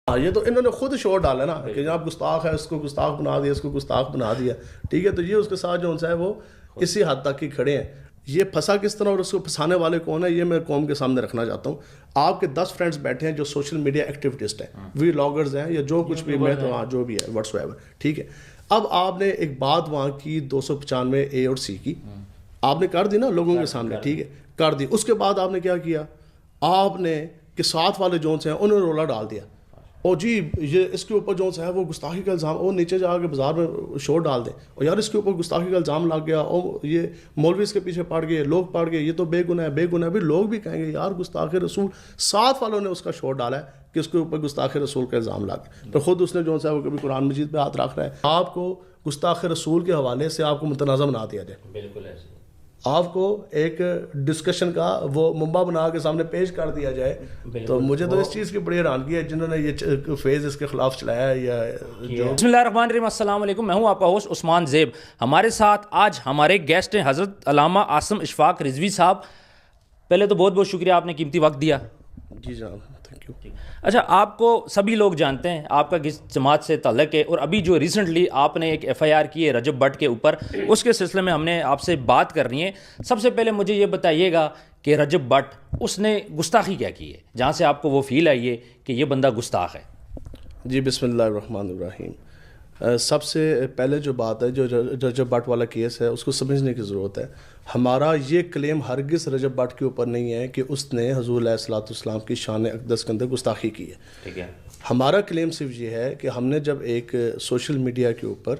ہاں یہ تو انہوں نے خود شور ڈالا نا کہ جناب گستاخ ہے، اس کو گستاخ بنا دیا، اس کو گستاخ بنا دیا، ٹھیک ہے. تو یہ اس کے ساتھ جو ہے وہ اسی حد تک ہی کھڑے ہیں. یہ پھنسا کس طرح اور اس کو پھنسانے والے کون ہیں، یہ میں قوم کے سامنے رکھنا چاہتا ہوں. آپ کے 10 فرینڈس بیٹھے ہیں جو سوشل میڈیا ایکٹیویسٹ ہیں، وی لاگرز ہیں یا جو کچھ بھی، میں تو ہاں جو بھی ہے واٹس ایور، ٹھیک ہے. اب آپ نے ایک بات وہاں کی 295 اے اور سی کی، آپ نے کر دی نا لوگوں کے سامنے، ٹھیک ہے کر دی. اس کے بعد آپ نے کیا کیا، آپ نے کہ ساتھ والے جونس ہیں انہوں نے رولا ڈال دیا، اور جی یہ اس کے اوپر جو ہے وہ گستاخی کا الزام، اور نیچے جا کے بازار میں شور ڈال دیں اور یار اس کے اوپر گستاخی کا الزام لگ گیا، اور یہ مولوی اس کے پیچھے پڑ گئے، لوگ پڑ گئے، یہ تو بے گناہ ہے بے گناہ ہے. بھی لوگ بھی کہیں گے یار گستاخ رسول، ساتھ والوں نے اس کا شور ڈالا ہے کہ اس کے اوپر گستاخ رسول کا الزام لگ گیا. تو خود اس نے جو ہے وہ کبھی قرآن مجید پہ ہاتھ رکھ رہا ہے. آپ کو گستاخ رسول کے حوالے سے آپ کو متنازع بنا دیا جائے، بالکل ایسے آپ کو ایک ڈسکشن کا وہ منبع بنا کے سامنے پیش کر دیا جائے. تو مجھے تو اس چیز کی بڑی حیرانگی ہے جنہوں نے یہ فیز اس کے خلاف چلایا ہے یا جو. بسم اللہ الرحمن الرحیم. السلام علیکم، میں ہوں آپ کا ہوسٹ عثمان زیب. ہمارے ساتھ آج ہمارے گیسٹ ہیں حضرت علامہ عاصم اشفاق رضوی صاحب. پہلے تو بہت بہت شکریہ آپ نے قیمتی وقت دیا. جی جناب تھینک یو. اچھا، آپ کو سبھی لوگ جانتے ہیں، آپ کا کس جماعت سے تعلق ہے، اور ابھی جو ریسنٹلی آپ نے ایک ایف آئی آر کی ہے رجب بٹ کے اوپر، اس کے سلسلے میں ہم نے آپ سے بات کرنی ہے. سب سے پہلے مجھے یہ بتائیے گا کہ رجب بٹ اس نے گستاخی کیا کی ہے جہاں سے آپ کو وہ فیل آئی ہے کہ یہ بندہ گستاخ ہے؟ جی بسم اللہ الرحمن الرحیم. سب سے پہلے جو بات ہے جو رجب بٹ والا کیس ہے اس کو سمجھنے کی ضرورت ہے. ہمارا یہ کلیم ہرگز رجب بٹ کے اوپر نہیں ہے کہ اس نے حضور علیہ الصلوۃ والسلام کی شان اقدس کے اندر گستاخی کی ہے. ٹھیک ہے. ہمارا کلیم صرف یہ ہے کہ ہم نے جب ایک سوشل میڈیا کے اوپر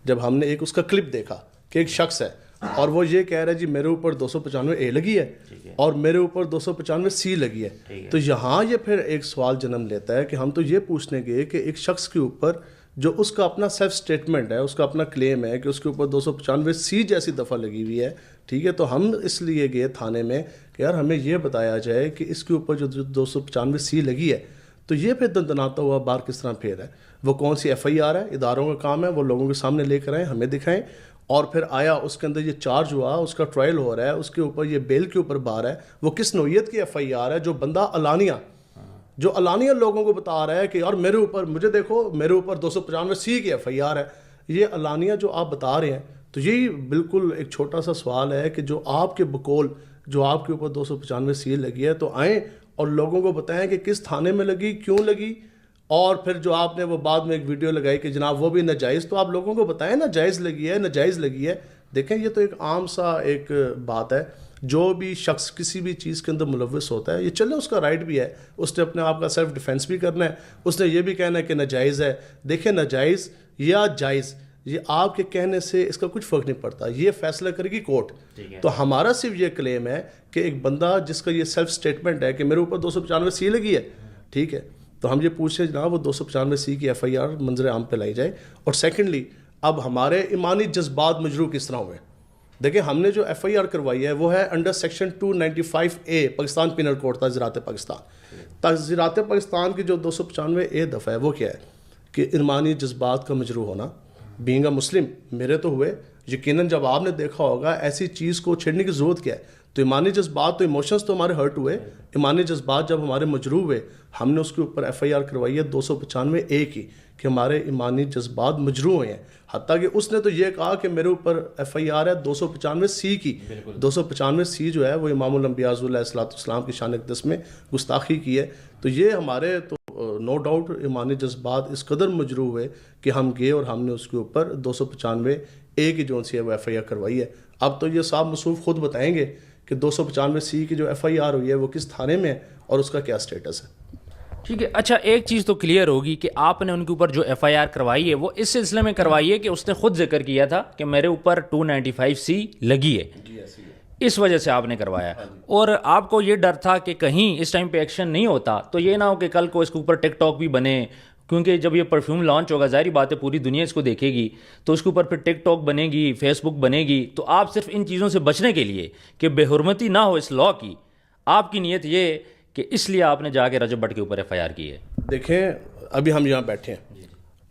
جب ہم نے ایک اس کا کلپ دیکھا کہ ایک شخص ہے اور وہ یہ کہہ رہا ہے جی میرے اوپر 295 اے لگی ہے اور میرے اوپر 295 سی لگی ہے، تو یہاں یہ پھر ایک سوال جنم لیتا ہے کہ ہم تو یہ پوچھنے گے کہ ایک شخص کے اوپر جو اس کا اپنا سیلف سٹیٹمنٹ ہے، اس کا اپنا کلیم ہے کہ اس کے اوپر 295 سی جیسی دفعہ لگی ہوئی ہے، ٹھیک ہے. تو ہم اس لیے گئے تھانے میں کہ یار ہمیں یہ بتایا جائے کہ اس کے اوپر جو 295 سی لگی ہے تو یہ پھر دندناتا ہوا بار کس طرح پھیر ہے، وہ کون سی ایف آئی آر ہے، اداروں کا کام ہے وہ لوگوں کے سامنے لے کر آئیں، ہمیں دکھائیں. اور پھر آیا اس کے اندر یہ چارج ہوا، اس کا ٹرائل ہو رہا ہے، اس کے اوپر یہ بیل کے اوپر بار ہے، وہ کس نوعیت کی ایف آئی آر ہے جو بندہ علانیہ لوگوں کو بتا رہا ہے کہ یار میرے اوپر مجھے دیکھو میرے اوپر 295 سی کی ایف آئی آر ہے. یہ علانیہ جو آپ بتا رہے ہیں، تو یہی بالکل ایک چھوٹا سا سوال ہے کہ جو آپ کے بقول جو آپ کے اوپر 295 سی لگی ہے تو آئیں اور لوگوں کو بتائیں کہ کس تھانے میں لگی، کیوں لگی. اور پھر جو آپ نے وہ بعد میں ایک ویڈیو لگائی کہ جناب وہ بھی ناجائز، تو آپ لوگوں کو بتائیں ناجائز لگی ہے ناجائز لگی ہے. دیکھیں یہ تو ایک عام سا ایک بات ہے، جو بھی شخص کسی بھی چیز کے اندر ملوث ہوتا ہے یہ چلے اس کا رائٹ بھی ہے، اس نے اپنے آپ کا سیلف ڈیفینس بھی کرنا ہے، اس نے یہ بھی کہنا ہے کہ ناجائز ہے. دیکھیں ناجائز یا جائز یہ آپ کے کہنے سے اس کا کچھ فرق نہیں پڑتا، یہ فیصلہ کرے گی کورٹ. تو ہمارا صرف یہ کلیم ہے کہ ایک بندہ جس کا یہ سیلف سٹیٹمنٹ ہے کہ میرے اوپر 295 سی لگی ہے، ٹھیک ہے، تو ہم یہ پوچھیں جناب وہ 295 سی کی ایف آئی آر منظر عام پہ لائی جائے. اور سیکنڈلی اب ہمارے ایمانی جذبات مجروح کس طرح ہوئے. دیکھیں ہم نے جو ایف آئی آر کروائی ہے وہ ہے انڈر سیکشن 295 اے پاکستان پینل کوڈ تعزیرات پاکستان. تعزیرات پاکستان کی جو 295 اے دفعہ ہے وہ کیا ہے کہ ایمانی جذبات کا مجروح ہونا. بینگ اے مسلم میرے تو ہوئے، یقیناً جب آپ نے دیکھا ہوگا ایسی چیز کو چھیڑنے کی ضرورت کیا ہے. تو ایمانی جذبات تو ایموشنز تو ہمارے ہرٹ ہوئے، ایمانی جذبات جب ہمارے مجروح ہوئے ہم نے اس کے اوپر ایف آئی آر کروائی ہے 295 اے کی کہ ہمارے ایمانی جذبات مجروح ہوئے ہیں. حتیٰ کہ اس نے تو یہ کہا کہ میرے اوپر ایف آئی آر ہے 295 سی کی. 295 سی جو ہے وہ امام الانبیاء حضور علیہ الصلوۃ والسلام کی شان اقدس میں گستاخی کی ہے. تو یہ ہمارے تو نو ڈاؤٹ ایمانی جذبات اس قدر مجروح ہوئے کہ ہم گئے اور ہم نے اس کے اوپر 295 اے کی جو سی ہے وہ ایف آئی آر کروائی ہے. اب تو یہ صاحب مصروف خود بتائیں گے کہ 295 سی کی جو ایف آئی آر ہوئی ہے وہ کس تھانے میں ہے اور اس کا کیا سٹیٹس ہے. ٹھیک ہے. اچھا ایک چیز تو کلیئر ہوگی کہ آپ نے ان کے اوپر جو ایف آئی آر کروائی ہے وہ اس سلسلے میں کروائی ہے کہ اس نے خود ذکر کیا تھا کہ میرے اوپر 295 سی لگی ہے، اس وجہ سے آپ نے کروایا. اور آپ کو یہ ڈر تھا کہ کہیں اس ٹائم پہ ایکشن نہیں ہوتا تو یہ نہ ہو کہ کل کو اس کے اوپر ٹک ٹاک بھی بنے، کیونکہ جب یہ پرفیوم لانچ ہوگا ظاہری بات ہے پوری دنیا اس کو دیکھے گی، تو اس کے اوپر پھر ٹک ٹاک بنے گی، فیس بک بنے گی. تو آپ صرف ان چیزوں سے بچنے کے لیے کہ بے حرمتی نہ ہو اس لا کی، آپ کی نیت یہ کہ اس لیے آپ نے جا کے رجب بٹ کے اوپر ایف آئی آر کی ہے. دیکھیں ابھی ہم یہاں بیٹھے ہیں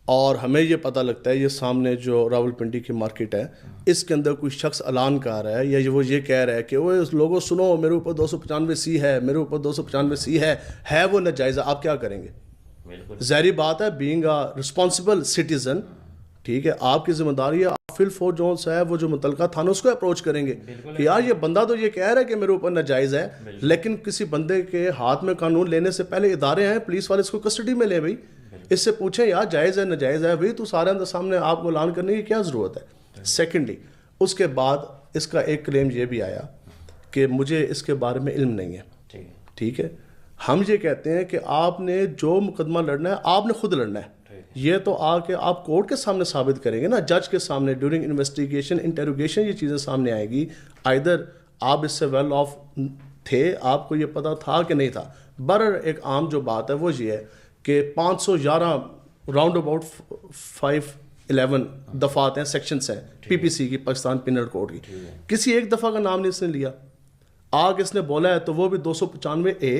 اور ہمیں یہ پتہ لگتا ہے یہ سامنے جو راول پنڈی کی مارکیٹ ہے اس کے اندر کوئی شخص اعلان کر رہا ہے یا وہ یہ کہہ رہا ہے کہ وہ لوگوں سنو میرے اوپر 295 سی ہے، میرے اوپر 295 سی ہے وہ ناجائز. آپ کیا کریں گے؟ ظاہری بات ہے بینگ اے رسپانسبل سٹیزن, ٹھیک ہے, آپ کی ذمہ داری ہے, آپ فل فور جو ہے وہ جو متعلقہ تھانوں اس کو اپروچ کریں گے کہ یار یہ بندہ تو یہ کہہ رہا ہے کہ میرے اوپر ناجائز ہے, لیکن کسی بندے کے ہاتھ میں قانون لینے سے پہلے ادارے ہیں, پولیس والے اس کو کسٹڈی میں لیں بھائی, اس سے پوچھیں یار جائز ہے ناجائز ہے, بھائی تو سارے اندر سامنے آپ کو اعلان کرنے کی کیا ضرورت ہے. سیکنڈلی اس کے بعد اس کا ایک کلیم یہ بھی آیا کہ مجھے اس کے بارے میں علم نہیں ہے, ٹھیک ہے. ہم یہ کہتے ہیں کہ آپ نے جو مقدمہ لڑنا ہے آپ نے خود لڑنا ہے, یہ تو آ کے آپ کورٹ کے سامنے ثابت کریں گے نا, جج کے سامنے ڈیورنگ انویسٹیگیشن انٹروگیشن یہ چیزیں سامنے آئے گی. آئدر آپ اس سے ویل آف تھے, آپ کو یہ پتہ تھا کہ نہیں تھا. ایک عام جو بات ہے وہ یہ ہے کہ 511 راؤنڈ اباؤٹ 511 دفعات ہیں, سیکشنز ہیں پی پی سی کی, پاکستان پینل کوڈ کی, کسی ایک دفعہ کا نام نہیں اس نے لیا. آگ اس نے بولا ہے تو وہ بھی 295A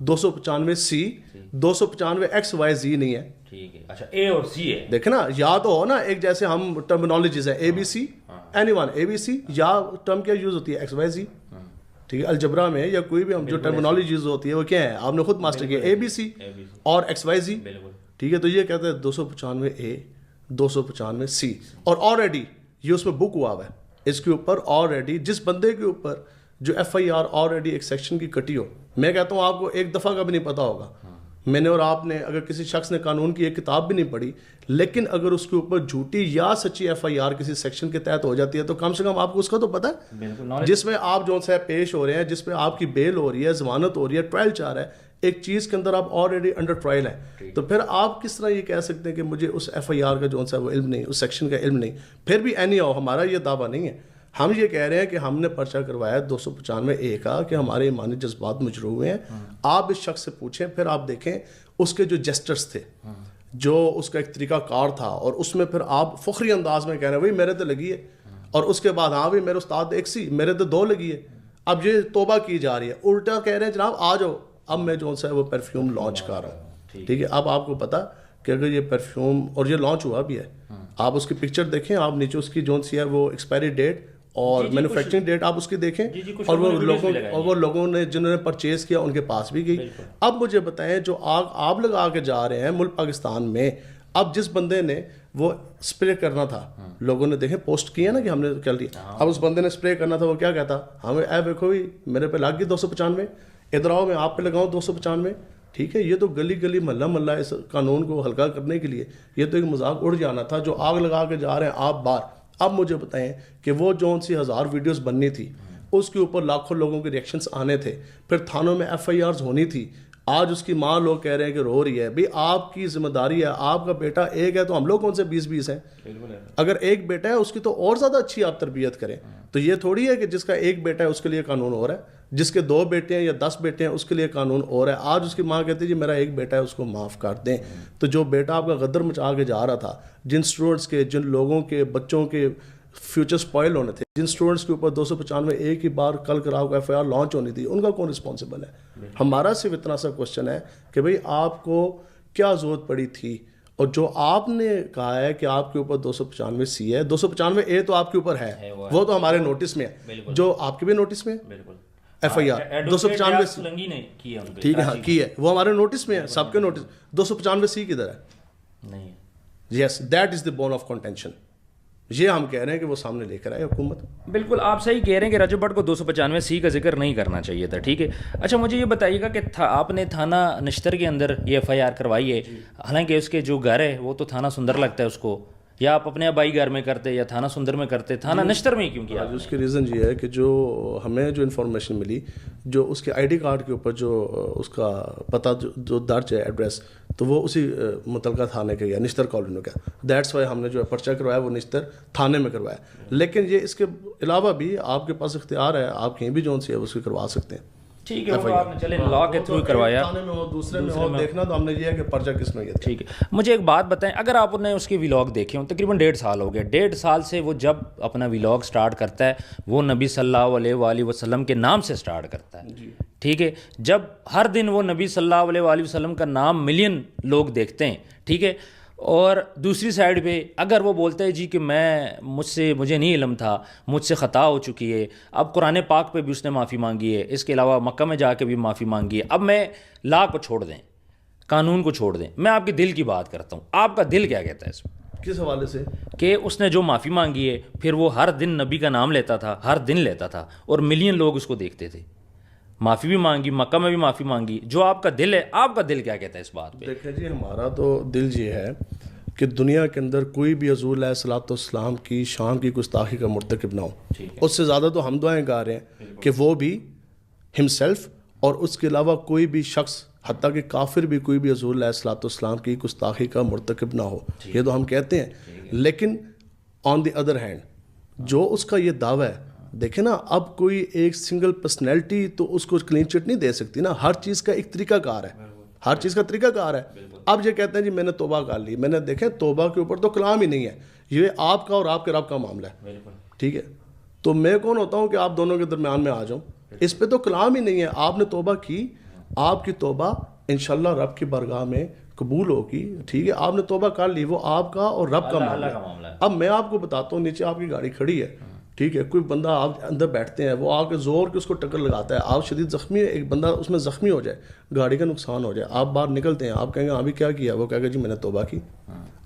295C 295XYZ نہیں ہے. اچھا اے اور سی ہے, دیکھیں نا, یا تو ہو نا ایک جیسے ہم ٹرمینالوجیز ہیں ABC anyone ABC, یا ٹرم کیا یوز ہوتی ہے XYZ, ٹھیک ہے. الجبرا میں یا کوئی بھی ہم جو ٹرمینالوجی یوز ہوتی ہے وہ کیا ہے, آپ نے خود ماسٹر کیا ABC اور XYZ, ٹھیک ہے. تو یہ کہتے ہیں 295A 295C, اور آلریڈی یہ اس میں بک ہوا ہے اس کے اوپر. آلریڈی جس بندے کے اوپر جو FIR آلریڈی ایک سیکشن کی کٹی ہو, میں کہتا ہوں آپ کو ایک دفعہ کا بھی نہیں پتا ہوگا, میں نے اور آپ نے اگر کسی شخص نے قانون کی ایک کتاب بھی نہیں پڑھی, لیکن اگر اس کے اوپر جھوٹی یا سچی FIR کسی سیکشن کے تحت ہو جاتی ہے تو کم سے کم آپ کو اس کا تو پتہ ہے, جس میں آپ جو ہے پیش ہو رہے ہیں, جس میں آپ کی بیل ہو رہی ہے, ضمانت ہو رہی ہے, ٹرائل چل رہا ہے, ایک چیز کے اندر آپ آلریڈی انڈر ٹرائل ہیں. تو پھر آپ کس طرح یہ کہہ سکتے ہیں کہ مجھے اس FIR کا جو ہے وہ علم نہیں, اس سیکشن کا علم نہیں. پھر بھی اینی ہو, ہمارا یہ دعویٰ نہیں ہے. ہم یہ کہہ رہے ہیں کہ ہم نے پرچہ کروایا 295A کا کہ ہمارے ایمانی جذبات مجروح ہوئے ہیں. آپ اس شخص سے پوچھیں, پھر آپ دیکھیں اس کے جو جسٹرز تھے, جو اس کا ایک طریقہ کار تھا, اور اس میں پھر آپ فخری انداز میں کہہ رہے ہیں بھائی میرے تو لگی ہے, اور اس کے بعد ہاں بھائی میرے استاد ایک سی, میرے تو 2 لگی ہے. اب یہ توبہ کی جا رہی ہے, الٹا کہہ رہے ہیں جناب آ جاؤ, اب میں جو ہے وہ پرفیوم لانچ کر رہا ہوں, ٹھیک ہے. اب آپ کو پتا کہ اگر یہ پرفیوم, اور یہ لانچ ہوا بھی ہے, آپ اس کی پکچر دیکھیں, آپ نیچے اس کی جو سی ہے وہ ایکسپائری ڈیٹ اور مینوفیکچرنگ ڈیٹ آپ اس کی دیکھیں, اور وہ لوگوں نے جنہوں نے پرچیز کیا ان کے پاس بھی گئی. اب مجھے بتائیں جو آگ آپ لگا کے جا رہے ہیں ملک پاکستان میں, اب جس بندے نے وہ اسپرے کرنا تھا, لوگوں نے دیکھیں پوسٹ کیا نا کہ ہم نے کر لیا, اب اس بندے نے اسپرے کرنا تھا, وہ کیا کہتا, ہمیں اے دیکھو میرے پہ لگ گئی 295, ادھر آؤ میں آپ پہ لگاؤں 295, ٹھیک ہے. یہ تو گلی گلی محلہ محلہ اس قانون کو ہلکا کرنے کے لیے یہ تو ایک مذاق اڑ جانا تھا. جو آگ لگا کے جا رہے ہیں آپ باہر, اب مجھے بتائیں کہ وہ جو 1000 ویڈیوز بننی تھی, اس کے اوپر لاکھوں لوگوں کے ریئیکشنز آنے تھے, پھر تھانوں میں FIRs ہونی تھی. آج اس کی ماں لوگ کہہ رہے ہیں کہ رو رہی ہے. بھئی آپ کی ذمہ داری ہے, آپ کا بیٹا ایک ہے تو ہم لوگ کون سے 20 ہیں, اگر ایک بیٹا ہے اس کی تو اور زیادہ اچھی آپ تربیت کریں. تو یہ تھوڑی ہے کہ جس کا ایک بیٹا ہے اس کے لیے قانون اور ہے, جس کے 2 بیٹے ہیں یا 10 بیٹے ہیں اس کے لیے قانون اور ہے. آج اس کی ماں کہتی ہے جی میرا ایک بیٹا ہے اس کو معاف کر دیں. تو جو بیٹا آپ کا غدر مچا کے جا رہا تھا, جن اسٹوڈنٹس کے, جن لوگوں کے بچوں کے فیوچر سپوائل ہونے تھے, جن اسٹوڈنٹس کے اوپر 295 ایک ہی بار کل کراؤ کو FIR لانچ ہونی تھی, ان کا کون رسپانسبل ہے؟ ہمارا صرف اتنا سا کوشچن ہے کہ بھئی آپ کو کیا ضرورت پڑی تھی, اور جو آپ نے کہا ہے کہ آپ کے اوپر 295C ہے, 295A تو آپ کے اوپر ہے, وہ تو ہمارے نوٹس میں ہے, جو آپ کے بھی نوٹس میں ہے FIR 295C, ٹھیک ہے, ہاں کی ہے, وہ ہمارے نوٹس میں ہے, سب کے نوٹس. 295C کدھر ہے؟ Yes that is the bone of contention. یہ ہم کہہ رہے ہیں کہ وہ سامنے لے کر آئے حکومت. بالکل آپ صحیح کہہ رہے ہیں کہ رجب بٹ کو 295C کا ذکر نہیں کرنا چاہیے تھا, ٹھیک ہے. اچھا مجھے یہ بتائیے گا کہ آپ نے تھانہ نشتر کے اندر یہ FIR کروائی ہے, حالانکہ اس کے جو گھر ہے وہ تو تھانہ سندر لگتا ہے اس کو, یا آپ اپنے آبائی گھر میں کرتے یا تھانہ سندر میں کرتے, تھانہ نشتر میں کیوں کیا؟ اس کی ریزن یہ ہے کہ جو ہمیں جو انفارمیشن ملی, جو اس کے ID کارڈ کے اوپر جو اس کا پتہ جو درج ہے ایڈریس, تو وہ اسی متعلقہ تھانے کا یا نشتر کالونی کا. دیٹس وائی ہم نے جو پرچہ کروایا وہ نشتر تھانے میں کروایا. لیکن یہ اس کے علاوہ بھی آپ کے پاس اختیار ہے, آپ کہیں بھی جو سی ہے اس کی کروا سکتے ہیں. ٹھیک ہے, وہ آپ نے چلے لا کے تھرو کروایا, تھانے میں ہو دوسرے میں ہو, دیکھنا تو ہم نے یہ ہے کہ پرچہ کس میں کیا. ٹھیک ہے. مجھے ایک بات بتائیں, اگر آپ نے اس کے ولاگ دیکھے ہوں, تقریباً 1.5 سال ہو گیا, 1.5 سال سے وہ جب اپنا ولاگ سٹارٹ کرتا ہے وہ نبی صلی اللہ علیہ وآلہ وسلم کے نام سے سٹارٹ کرتا ہے, ٹھیک ہے. جب ہر دن وہ نبی صلی اللہ علیہ وآلہ وسلم کا نام ملین لوگ دیکھتے ہیں, ٹھیک ہے, اور دوسری سائڈ پہ اگر وہ بولتا ہے جی کہ مجھے نہیں علم تھا, مجھ سے خطا ہو چکی ہے, اب قرآن پاک پہ بھی اس نے معافی مانگی ہے, اس کے علاوہ مکہ میں جا کے بھی معافی مانگی ہے, اب میں لا کو چھوڑ دیں, قانون کو چھوڑ دیں, میں آپ کے دل کی بات کرتا ہوں, آپ کا دل کیا کہتا ہے اس میں؟ کس حوالے سے کہ اس نے جو معافی مانگی ہے, پھر وہ ہر دن نبی کا نام لیتا تھا, ہر دن لیتا تھا, اور ملین لوگ اس کو دیکھتے تھے, معافی بھی مانگی, مکہ میں بھی معافی مانگی. جو آپ کا دل ہے, آپ کا دل کیا کہتا ہے اس بات پہ؟ دیکھیں جی, ہمارا تو دل یہ ہے کہ دنیا کے اندر کوئی بھی حضور علیہ الصلوۃ والسلام کی شان کی گستاخی کا مرتکب نہ ہو. اس سے زیادہ تو ہم دعائیں گا رہے ہیں کہ وہ بھی ہمسیلف اور اس کے علاوہ کوئی بھی شخص, حتیٰ کہ کافر بھی, کوئی بھی حضور علیہ الصلوۃ والسلام کی گستاخی کا مرتکب نہ ہو. یہ تو ہم کہتے ہیں, لیکن آن دی ادر ہینڈ جو اس کا یہ دعویٰ ہے, دیکھیں نا, اب کوئی ایک سنگل پرسنالٹی تو اس کو کلین چٹ نہیں دے سکتی نا, ہر چیز کا ایک طریقہ کار ہے, ہر چیز کا طریقہ کار ہے. اب یہ کہتے ہیں جی میں نے توبہ کر لی, میں نے, دیکھیں توبہ کے اوپر تو کلام ہی نہیں ہے, یہ آپ کا اور آپ کے رب کا معاملہ ہے, ٹھیک ہے. تو میں کون ہوتا ہوں کہ آپ دونوں کے درمیان میں آ جاؤں؟ اس پہ تو کلام ہی نہیں ہے. آپ نے توبہ کی, آپ کی توبہ انشاءاللہ رب کی بارگاہ میں قبول ہوگی, ٹھیک ہے. آپ نے توبہ کر لی, وہ آپ کا اور رب کا معاملہ ہے. اب میں آپ کو بتاتا ہوں, نیچے آپ کی گاڑی کھڑی ہے, ٹھیک ہے, کوئی بندہ آپ اندر بیٹھتے ہیں, وہ آ کے زور کے اس کو ٹکر لگاتا ہے, آپ شدید زخمی ہے, ایک بندہ اس میں زخمی ہو جائے, گاڑی کا نقصان ہو جائے, آپ باہر نکلتے ہیں, آپ کہیں گے ابھی کیا کیا؟ وہ کہے گا جی میں نے توبہ کی.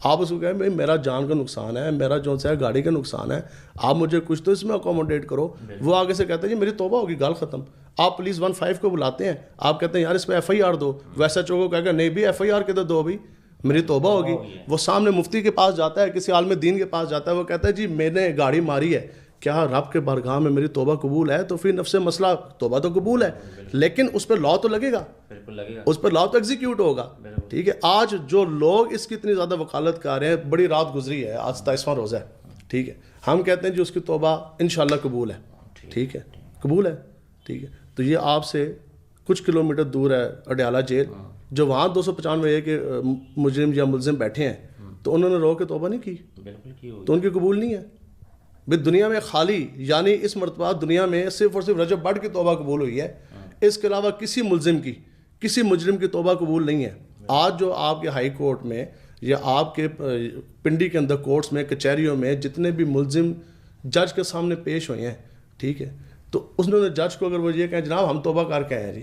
آپ اس کو کہیں بھائی میرا جان کا نقصان ہے, میرا جو ہے گاڑی کا نقصان ہے, آپ مجھے کچھ تو اس میں اکوموڈیٹ کرو. وہ آگے سے کہتا ہے جی میری توبہ ہوگی, گال ختم. آپ پولیس 15 کو بلاتے ہیں, آپ کہتے ہیں یار اس پہ ایف آئی آر دو, ویسا چوکو کہے گا نہیں بھی ایف آئی آر کے دو بھائی, میری توبہ ہوگی. وہ سامنے مفتی کے پاس جاتا ہے, کسی عالم دین کے پاس جاتا ہے, وہ کہتا ہے جی میں نے گاڑی ماری ہے, کیا رب کے بارگاہ میں میری توبہ قبول ہے؟ تو پھر نفس مسئلہ, توبہ تو قبول ہے, لیکن اس پہ لا تو لگے گا, اس پہ لا تو ایگزیکیوٹ ہوگا, ٹھیک ہے. آج جو لوگ اس کی اتنی زیادہ وکالت کر رہے ہیں, بڑی رات گزری ہے, آج 27واں روزہ ہے, ٹھیک ہے, ہم کہتے ہیں جی اس کی توبہ انشاءاللہ قبول ہے, ٹھیک ہے, قبول ہے, ٹھیک ہے. تو یہ آپ سے کچھ کلومیٹر دور ہے اڈیالہ جیل, جو وہاں 295 کے مجرم یا ملزم بیٹھے ہیں, تو انہوں نے رو کے توبہ نہیں کی, تو ان کی قبول نہیں ہے. بھائی دنیا میں خالی, یعنی اس مرتبہ دنیا میں صرف اور صرف رجب بٹ کی توبہ قبول ہوئی ہے, اس کے علاوہ کسی ملزم کی, کسی مجرم کی توبہ قبول نہیں ہے. آج جو آپ کے ہائی کورٹ میں یا آپ کے پنڈی کے اندر کورٹس میں, کچہریوں میں جتنے بھی ملزم جج کے سامنے پیش ہوئے ہیں, ٹھیک ہے, تو اس نے جج کو اگر وہ یہ کہیں جناب ہم توبہ کر کے آئے ہیں جی,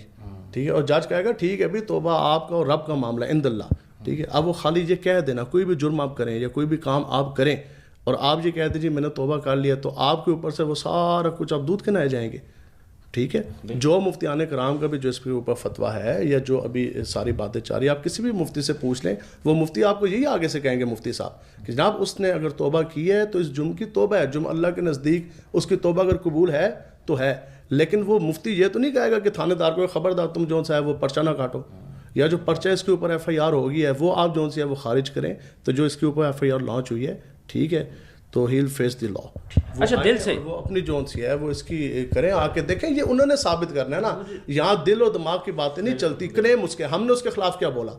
ٹھیک ہے, اور جج کہے گا ٹھیک ہے بھی توبہ آپ کا اور رب کا معاملہ ہے عند اللہ, ٹھیک ہے. اب وہ خالی یہ کہہ دینا, کوئی بھی جرم آپ کریں یا کوئی بھی کام آپ کریں اور آپ یہ کہتے جی میں نے توبہ کر لیا, تو آپ کے اوپر سے وہ سارا کچھ آپ دودھ کے نہائے جائیں گے, ٹھیک ہے. جو مفتیان کرام کا بھی جو اس کے اوپر فتویٰ ہے یا جو ابھی ساری باتیں چاہ رہی ہیں, آپ کسی بھی مفتی سے پوچھ لیں, وہ مفتی آپ کو یہی آگے سے کہیں گے مفتی صاحب کہ جناب اس نے اگر توبہ کی ہے تو اس جرم کی توبہ ہے, جرم اللہ کے نزدیک اس کی توبہ اگر قبول ہے تو ہے. لیکن وہ مفتی یہ تو نہیں کہے گا کہ تھانے دار کو خبردار تم جو ہے وہ پرچہ نہ کاٹو, یا جو پرچہ اس کے اوپر ایف آئی آر ہوگی ہے وہ آپ جو ہے وہ خارج کریں. تو جو اس کے اوپر ایف آئی آر لانچ ہوئی ہے, ٹھیک ہے, تو ہیل فیس دی لا. اچھا دل سے وہ اپنی جون سی ہے وہ اس کی کریں, آ کے دیکھیں, یہ انہوں نے ثابت کرنا ہے نا, یہاں دل و دماغ کی باتیں نہیں چلتی. کلیم اس کے, ہم نے اس کے خلاف کیا بولا؟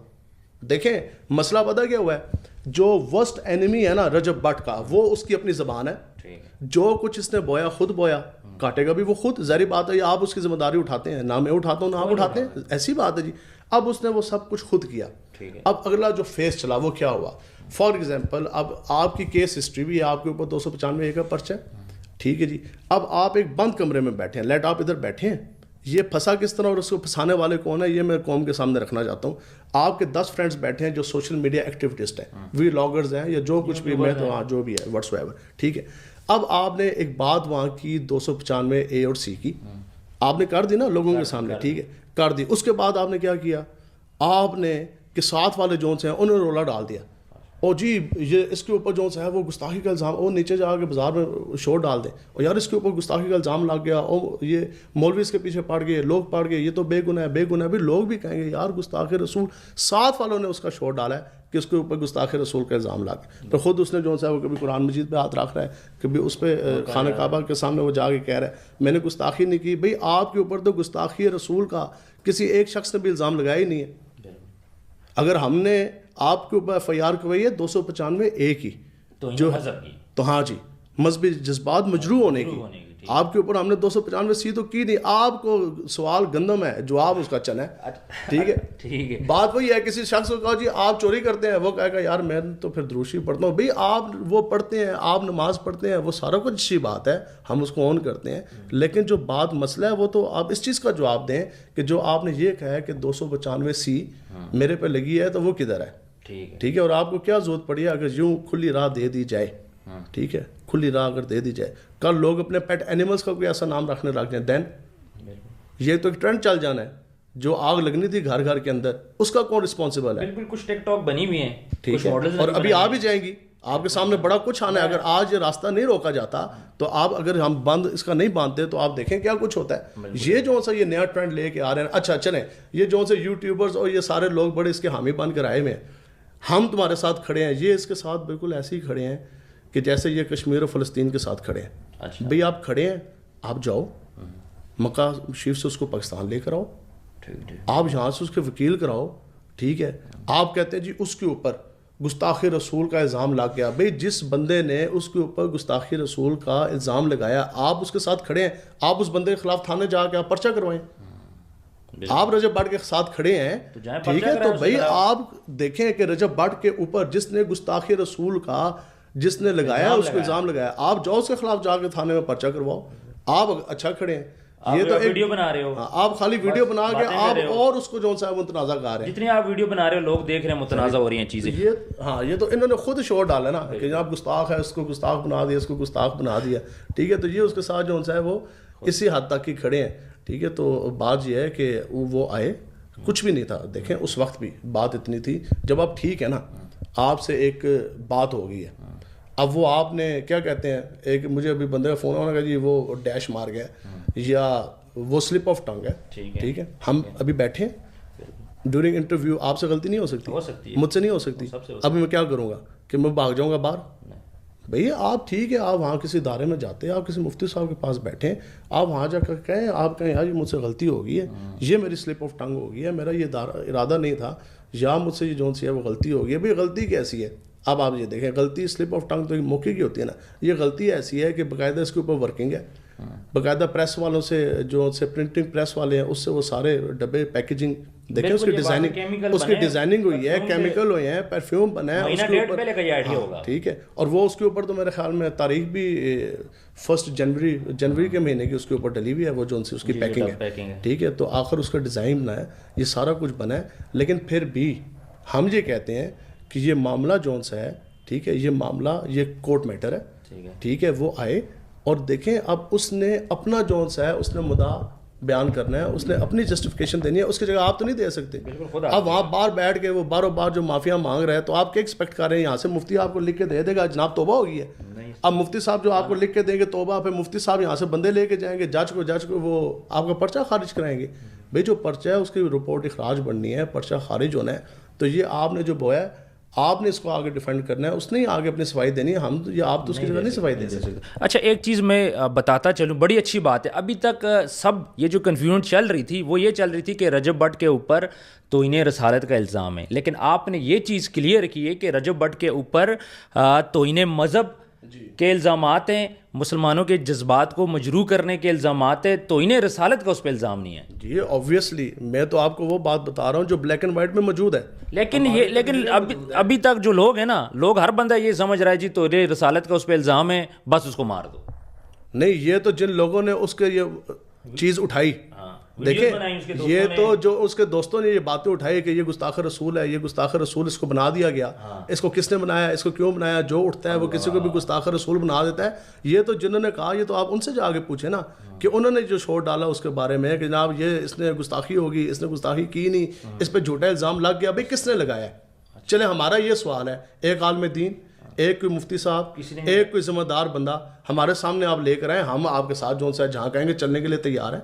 دیکھیں مسئلہ پتہ کیا ہوا ہے, جو ورسٹ اینیمی ہے نا رجب بٹ کا, وہ اس کی اپنی زبان ہے, جو کچھ اس نے بویا خود بویا, کاٹے گا بھی وہ خود, ظاہری بات ہے. آپ اس کی ذمہ داری اٹھاتے ہیں, نہ میں اٹھاتا ہوں نہ آپ اٹھاتے ہیں, ایسی بات ہے جی. اب اس نے وہ سب کچھ خود کیا. اب اگلا جو فیس چلا وہ کیا ہوا؟ فار ایگزامپل اب آپ کی کیس ہسٹری بھی ہے, آپ کے اوپر 295 کا پرچہ ہے, ٹھیک ہے جی. اب آپ ایک بند کمرے میں بیٹھے ہیں, لیٹ آپ ادھر بیٹھے ہیں, یہ پھنسا کس طرح اور اس کو پھنسانے والے کون ہے, یہ میں قوم کے سامنے رکھنا چاہتا ہوں. آپ کے 10 فرینڈس بیٹھے ہیں جو سوشل میڈیا ایکٹیویسٹ ہیں, وی لاگرز ہیں یا جو کچھ بھی, میں تو ہاں جو بھی ہے واٹس ایور, ٹھیک ہے. اب آپ نے ایک بات وہاں کی 295 اے اور سی کی, آپ نے کر دی نا لوگوں کے سامنے, ٹھیک ہے, کر دی. اس کے بعد آپ نے کیا کیا, آپ نے کہ ساتھ والے جو ہیں انہوں نے رولا ڈال دیا, اور جی یہ اس کے اوپر جو ہے وہ گستاخی کا الزام, اور نیچے جا کے بازار میں شور ڈال دیں, اور یار اس کے اوپر گستاخی کا الزام لگ گیا, اور یہ مولوی اس کے پیچھے پڑ گئے, لوگ پڑ گئے, یہ تو بے گناہ ہے بے گناہ ہے. بھی لوگ بھی کہیں گے یار گستاخ رسول, ساتھ والوں نے اس کا شور ڈالا ہے کہ اس کے اوپر گستاخ رسول کا الزام لگ گیا. تو خود اس نے جو ہے وہ کبھی قرآن مجید پہ ہاتھ رکھ رہا ہے, کبھی اس پہ خانہ کعبہ کے سامنے وہ جا کے کہہ رہا ہے میں نے گستاخی نہیں کی. بھئی آپ کے اوپر تو گستاخی رسول کا کسی ایک شخص نے بھی الزام لگایا ہی نہیں ہے. اگر ہم نے آپ کے اوپر ایف آئی آر کروائی ہے 295 اے کی, جو تو ہاں جی مذہبی جذبات مجروح ہونے کی, آپ کے اوپر ہم نے 295C تو کی نہیں, آپ کو سوال گندم ہے, جواب اس کا چنا ہے, ٹھیک ہے. ٹھیک ہے, بات وہی ہے, کسی شخص کو کہا جی آپ چوری کرتے ہیں, وہ کہے گا یار میں تو پھر دروشی پڑھتا ہوں. بھئی آپ وہ پڑھتے ہیں, آپ نماز پڑھتے ہیں, وہ سارا کچھ اچھی بات ہے, ہم اس کو اون کرتے ہیں, لیکن جو بات مسئلہ ہے وہ تو آپ اس چیز کا جواب دیں کہ جو آپ نے یہ کہا ہے کہ 295C میرے پہ لگی ہے تو وہ کدھر ہے, ٹھیک ہے. اور آپ کو کیا ضرورت پڑی ہے اگر یوں کھلی راہ دے دی جائے, ٹھیک ہے, کھلی راہ اگر دے دی جائے, کل لوگ اپنے پیٹ اینیملز کا کوئی ایسا نام رکھنے لگ جائیں, دین یہ تو ایک ٹرینڈ چل جانا ہے. جو آگ لگنی تھی گھر گھر کے اندر, اس کا کون رسپانسبل ہے؟ بالکل, کچھ ٹک ٹاک بنی ہوئی ہیں, ٹھیک ہے, اور ابھی آ بھی جائیں گی, آپ کے سامنے بڑا کچھ آنا ہے. اگر آج یہ راستہ نہیں روکا جاتا تو آپ, اگر ہم بند اس کا نہیں باندھتے تو آپ دیکھیں کیا کچھ ہوتا ہے. یہ جو سا یہ نیا ٹرینڈ لے کے آ رہے ہیں, اچھا چلیں, یہ جو سے یوٹیوبرز اور یہ سارے لوگ بڑے اس کے حامی بن کر آئے ہوئے ہیں, ہم تمہارے ساتھ کھڑے ہیں, یہ اس کے ساتھ بالکل ایسے ہی کھڑے ہیں کہ جیسے یہ کشمیر اور فلسطین کے ساتھ کھڑے ہیں. بھئی آپ کھڑے ہیں, آپ جاؤ مکہ شریف سے اس کو پاکستان لے کر آؤ, آپ یہاں سے اس کے وکیل کراؤ, ٹھیک ہے. آپ کہتے ہیں جی اس کے اوپر گستاخی رسول کا الزام لگ گیا. بھئی جس بندے نے اس کے اوپر گستاخی رسول کا الزام لگایا, آپ اس کے ساتھ کھڑے ہیں, آپ اس بندے کے خلاف تھانے جا کے آپ پرچہ کروائیں. آپ رجب بٹ کے ساتھ کھڑے ہیں, ٹھیک ہے, تو بھئی آپ دیکھیں کہ رجب بٹ کے اوپر جس نے گستاخی رسول کا جس نے لگایا, اس کو الزام لگایا, آپ جاؤ اس کے خلاف جا کے تھانے میں پرچہ کرواؤ. آپ اچھا کھڑے ہیں, یہ تو ویڈیو بنا رہے ہو, آپ خالی ویڈیو بنا کے آپ اور اس کو جو سا متنازع کر رہے ہیں. جتنی آپ ویڈیو بنا رہے ہو لوگ دیکھ رہے ہیں, متنازع ہو رہی ہیں چیزیں. یہ تو انہوں نے خود شور ڈالا نا کہ جناب گستاخ ہے, اس کو گستاخ بنا دیا, اس کو گستاخ بنا دیا, ٹھیک ہے. تو یہ اس کے ساتھ جو سا ہے وہ اسی حد تک ہی کھڑے ہیں, ٹھیک ہے. تو بات یہ ہے کہ وہ آئے, کچھ بھی نہیں تھا. دیکھیں اس وقت بھی بات اتنی تھی, جب آپ ٹھیک ہے نا, آپ سے ایک بات ہو گئی ہے, اب وہ آپ نے کیا کہتے ہیں, ایک مجھے ابھی بندے کا فون ہونا کہ جی وہ ڈیش مار گیا یا وہ سلپ آف ٹنگ ہے, ٹھیک ہے. ہم ابھی بیٹھے ڈیورنگ انٹرویو, آپ سے غلطی نہیں ہو سکتی, مجھ سے نہیں ہو سکتی. اب میں کیا کروں گا کہ میں بھاگ جاؤں گا باہر؟ بھئی آپ ٹھیک ہے, آپ وہاں کسی ادارے میں جاتے ہیں, آپ کسی مفتی صاحب کے پاس بیٹھیں, آپ وہاں جا کر کہیں, آپ کہیں یار یہ مجھ سے غلطی ہو گئی ہے, یہ میری سلپ آف ٹنگ ہو گئی ہے, میرا یہ ارادہ نہیں تھا, یا مجھ سے یہ جو سی ہے وہ غلطی ہو گئی ہے. بھئی غلطی کیسی ہے؟ اب آپ یہ دیکھیں, غلطی سلپ آف ٹنگ تو ایک موقع کی ہوتی ہے نا, یہ غلطی ایسی ہے کہ باقاعدہ اس کے اوپر ورکنگ ہے, باقاعدہ پریس والوں سے جو سے پرنٹنگ پریس والے ہیں اس سے وہ سارے ڈبے پیکیجنگ دیکھیں, اس کی ڈیزائننگ ہوئی ہے, کیمیکل ہوئے ہیں, پرفیوم بنا ہے اس کے اوپر, ٹھیک ہے. اور وہ اس کے اوپر تو میرے خیال میں تاریخ بھی 1 جنوری کے مہینے کی اس کے اوپر ڈلی ہوئی ہے, وہ جو سی اس کی پیکنگ ہے, ٹھیک ہے. تو آخر اس کا ڈیزائن بنا ہے, یہ سارا کچھ بنا ہے, لیکن پھر بھی ہم یہ کہتے ہیں کہ یہ معاملہ جون سا ہے, ٹھیک ہے, یہ معاملہ یہ کورٹ میٹر ہے, ٹھیک ہے. وہ آئے اور دیکھیں, اب اس نے اپنا جون سا ہے اس نے مدعا بیان کرنا ہے, اس نے اپنی جسٹیفیکیشن دینی ہے, اس کی جگہ آپ تو نہیں دے سکتے. اب وہاں باہر بیٹھ کے وہ باروں بار جو معافیاں مانگ رہے ہیں, تو آپ کیا ایکسپیکٹ کر رہے ہیں یہاں سے مفتی آپ کو لکھ کے دے دے گا جناب توبہ ہو گئی ہے. اب مفتی صاحب جو آپ کو لکھ کے دیں گے توبہ, پھر مفتی صاحب یہاں سے بندے لے کے جائیں گے جج کو وہ آپ کا پرچہ خارج کرائیں گے. بھئی جو پرچہ ہے اس کی رپورٹ اخراج بننی ہے, پرچہ خارج ہونا ہے, تو یہ آپ نے جو بویا ہے آپ نے اس کو آگے ڈیفینڈ کرنا ہے, اس نے آگے اپنی صفائی دینی ہے, ہم یا آپ تو اس کی جگہ نہیں صفائی دے سکتے. اچھا ایک چیز میں بتاتا چلوں, بڑی اچھی بات ہے. ابھی تک سب یہ جو کنفیوژن چل رہی تھی وہ یہ چل رہی تھی کہ رجب بٹ کے اوپر توہین رسالت کا الزام ہے, لیکن آپ نے یہ چیز کلیئر کی ہے کہ رجب بٹ کے اوپر توہین مذہب کے الزامات ہیں, مسلمانوں کے جذبات کو مجروح کرنے کے الزامات ہیں, توہین رسالت کا اس پہ الزام نہیں ہے. جی آبویسلی میں تو آپ کو وہ بات بتا رہا ہوں جو بلیک اینڈ وائٹ میں موجود ہے. لیکن ابھی تک جو لوگ ہیں نا, لوگ ہر بندہ یہ سمجھ رہا ہے جی توہین رسالت کا اس پہ الزام ہے, بس اس کو مار دو. نہیں, یہ تو جن لوگوں نے اس کے یہ چیز اٹھائی, دیکھیں یہ تو جو اس کے دوستوں نے یہ باتیں اٹھائی کہ یہ گستاخ رسول ہے, یہ گستاخ رسول اس کو بنا دیا گیا, اس کو کس نے بنایا, اس کو کیوں بنایا, جو اٹھتا ہے وہ کسی کو بھی گستاخ رسول بنا دیتا ہے. یہ تو جنہوں نے کہا, یہ تو آپ ان سے جا کے پوچھیں نا کہ انہوں نے جو شور ڈالا اس کے بارے میں کہ جناب یہ اس نے گستاخی ہوگی, اس نے گستاخی کی نہیں, اس پہ جھوٹا الزام لگ گیا. بھائی کس نے لگایا؟ چلے ہمارا یہ سوال ہے, ایک عالم دین, ایک کوئی مفتی صاحب, ایک کوئی ذمہ دار بندہ ہمارے سامنے آپ لے کر آئیں, ہم آپ کے ساتھ جو سا جہاں کہیں گے چلنے کے لیے تیار ہیں.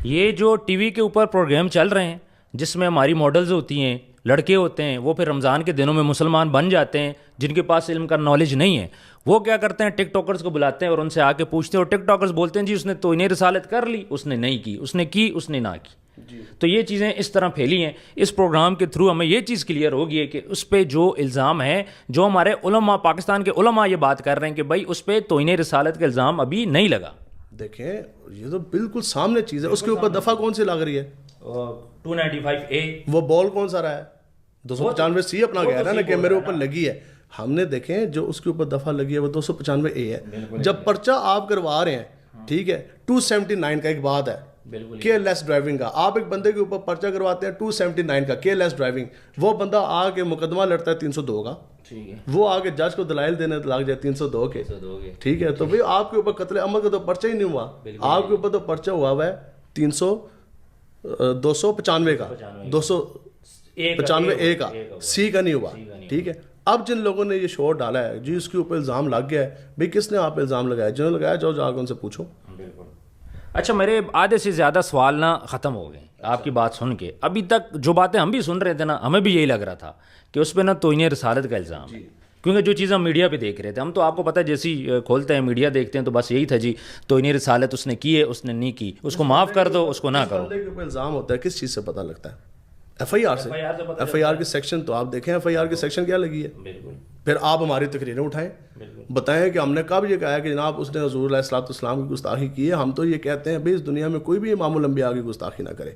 یہ جو ٹی وی کے اوپر پروگرام چل رہے ہیں جس میں ہماری ماڈلز ہوتی ہیں, لڑکے ہوتے ہیں, وہ پھر رمضان کے دنوں میں مسلمان بن جاتے ہیں, جن کے پاس علم کا نالج نہیں ہے, وہ کیا کرتے ہیں ٹک ٹاکرز کو بلاتے ہیں اور ان سے آ کے پوچھتے ہیں, اور ٹک ٹاکرز بولتے ہیں جی اس نے توہین رسالت کر لی, اس نے نہیں کی, اس نے کی, اس نے نہ کی. تو یہ چیزیں اس طرح پھیلی ہیں. اس پروگرام کے تھرو ہمیں یہ چیز کلیئر ہوگی ہے کہ اس پہ جو الزام ہے, جو ہمارے علماء, پاکستان کے علماء یہ بات کر رہے ہیں کہ بھائی اس پہ توہین رسالت کا الزام ابھی نہیں لگا. دیکھیں یہ تو بالکل سامنے چیز ہے. اس کے اوپر دفعہ کون سی لگ رہی ہے؟ 295A. وہ بال کون سا رہا ہے؟ 295C اپنا گیا نا کہ میرے اوپر لگی ہے. ہم نے دیکھیں جو اس کے اوپر دفعہ لگی ہے وہ 295A ہے. جب پرچہ آپ کروا رہے ہیں ٹھیک ہے 279 کا ایک بات ہے کیئر لیس ڈرائیونگ کا. آپ ایک بندے کے اوپر پرچہ کرواتے ہیں 279 کا کیئر لیس ڈرائیونگ, وہ بندہ آ کے مقدمہ لڑتا ہے 302 کا, وہ آگے جج کو دلائل دینے لگ جائے 302 کے, ٹھیک ہے. تو بھائی آپ کے اوپر قتل عمل کا تو پرچہ ہی نہیں ہوا, آپ کے اوپر تو پرچہ ہوا ہے 295 کا, 295A کا, C کا نہیں ہوا, ٹھیک ہے. اب جن لوگوں نے یہ شور ڈالا ہے جی اس کے اوپر الزام لگ گیا ہے, بھائی کس نے آپ پہ الزام لگایا؟ جنہوں نے لگایا جاؤ جا کے ان سے پوچھو. اچھا میرے آدھے سے زیادہ سوال نا ختم ہو گئے آپ کی بات سن کے. ابھی تک جو باتیں ہم بھی سن رہے تھے نا ہمیں بھی یہی لگ رہا تھا کہ اس پہ نا توہین رسالت کا الزام ہے, کیونکہ جو چیز ہم میڈیا پہ دیکھ رہے تھے, ہم تو آپ کو پتہ ہے جیسی کھولتے ہیں میڈیا دیکھتے ہیں تو بس یہی تھا جی توہین رسالت اس نے کی ہے, اس نے نہیں کی, اس کو معاف کر دو, اس کو نہ کرو. بندے کے اوپر الزام ہوتا ہے کس چیز سے پتہ لگتا ہے؟ ایف آئی آر سے. ایف آئی آر کی سیکشن تو آپ دیکھیں ایف آئی آر کی سیکشن کیا لگی ہے. پھر آپ ہماری تقریریں اٹھائیں, بتائیں کہ ہم نے کب یہ کہا ہے کہ جناب اس نے حضور علیہ الصلوۃ والسلام کی گستاخی کی ہے. ہم تو یہ کہتے ہیں بھائی اس دنیا میں کوئی بھی امام الانبیاء کی گستاخی نہ کرے,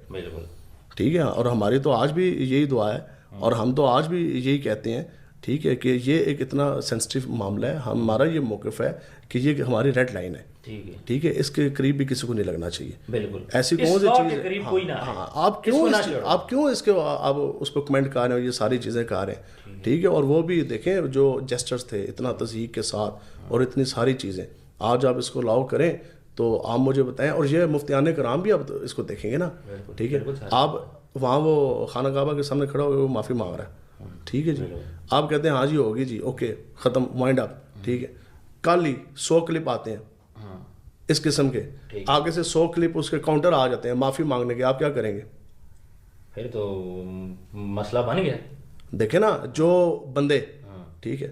ٹھیک ہے. اور ہماری تو آج بھی یہی دعا ہے اور ہم تو آج بھی یہی کہتے ہیں, ٹھیک ہے, کہ یہ ایک اتنا سینسٹیو معاملہ ہے. ہمارا یہ موقف ہے کہ یہ ہماری ریڈ لائن ہے, ٹھیک ہے. اس کے قریب بھی کسی کو نہیں لگنا چاہیے. بالکل ایسی کون سی چیز ہاں آپ کیوں اس کے آپ اس پہ کمنٹ کر رہے ہیں, یہ ساری چیزیں کر رہے ہیں, ٹھیک ہے. اور وہ بھی دیکھیں جو جیسچرز تھے اتنا تضحیق کے ساتھ اور اتنی ساری چیزیں, آج آپ اس کو لاؤ کریں تو آپ مجھے بتائیں. اور یہ مفتیان کرام بھی آپ اس کو دیکھیں گے نا, ٹھیک ہے. آپ وہاں وہ خانہ کعبہ کے سامنے کھڑا ہو کے وہ معافی مانگ رہا ہے, ٹھیک ہے جی. آپ کہتے ہیں ہاں جی ہوگی جی, اوکے ختم, وائنڈ اپ, ٹھیک ہے. کل ہی 100 کلپ آتے ہیں اس قسم کے, آگے سے 100 کلپ اس کے کاؤنٹر آ جاتے ہیں معافی مانگنے کے. آپ کیا کریں گے؟ پھر تو مسئلہ بن گیا. دیکھیں نا جو بندے, ٹھیک ہے,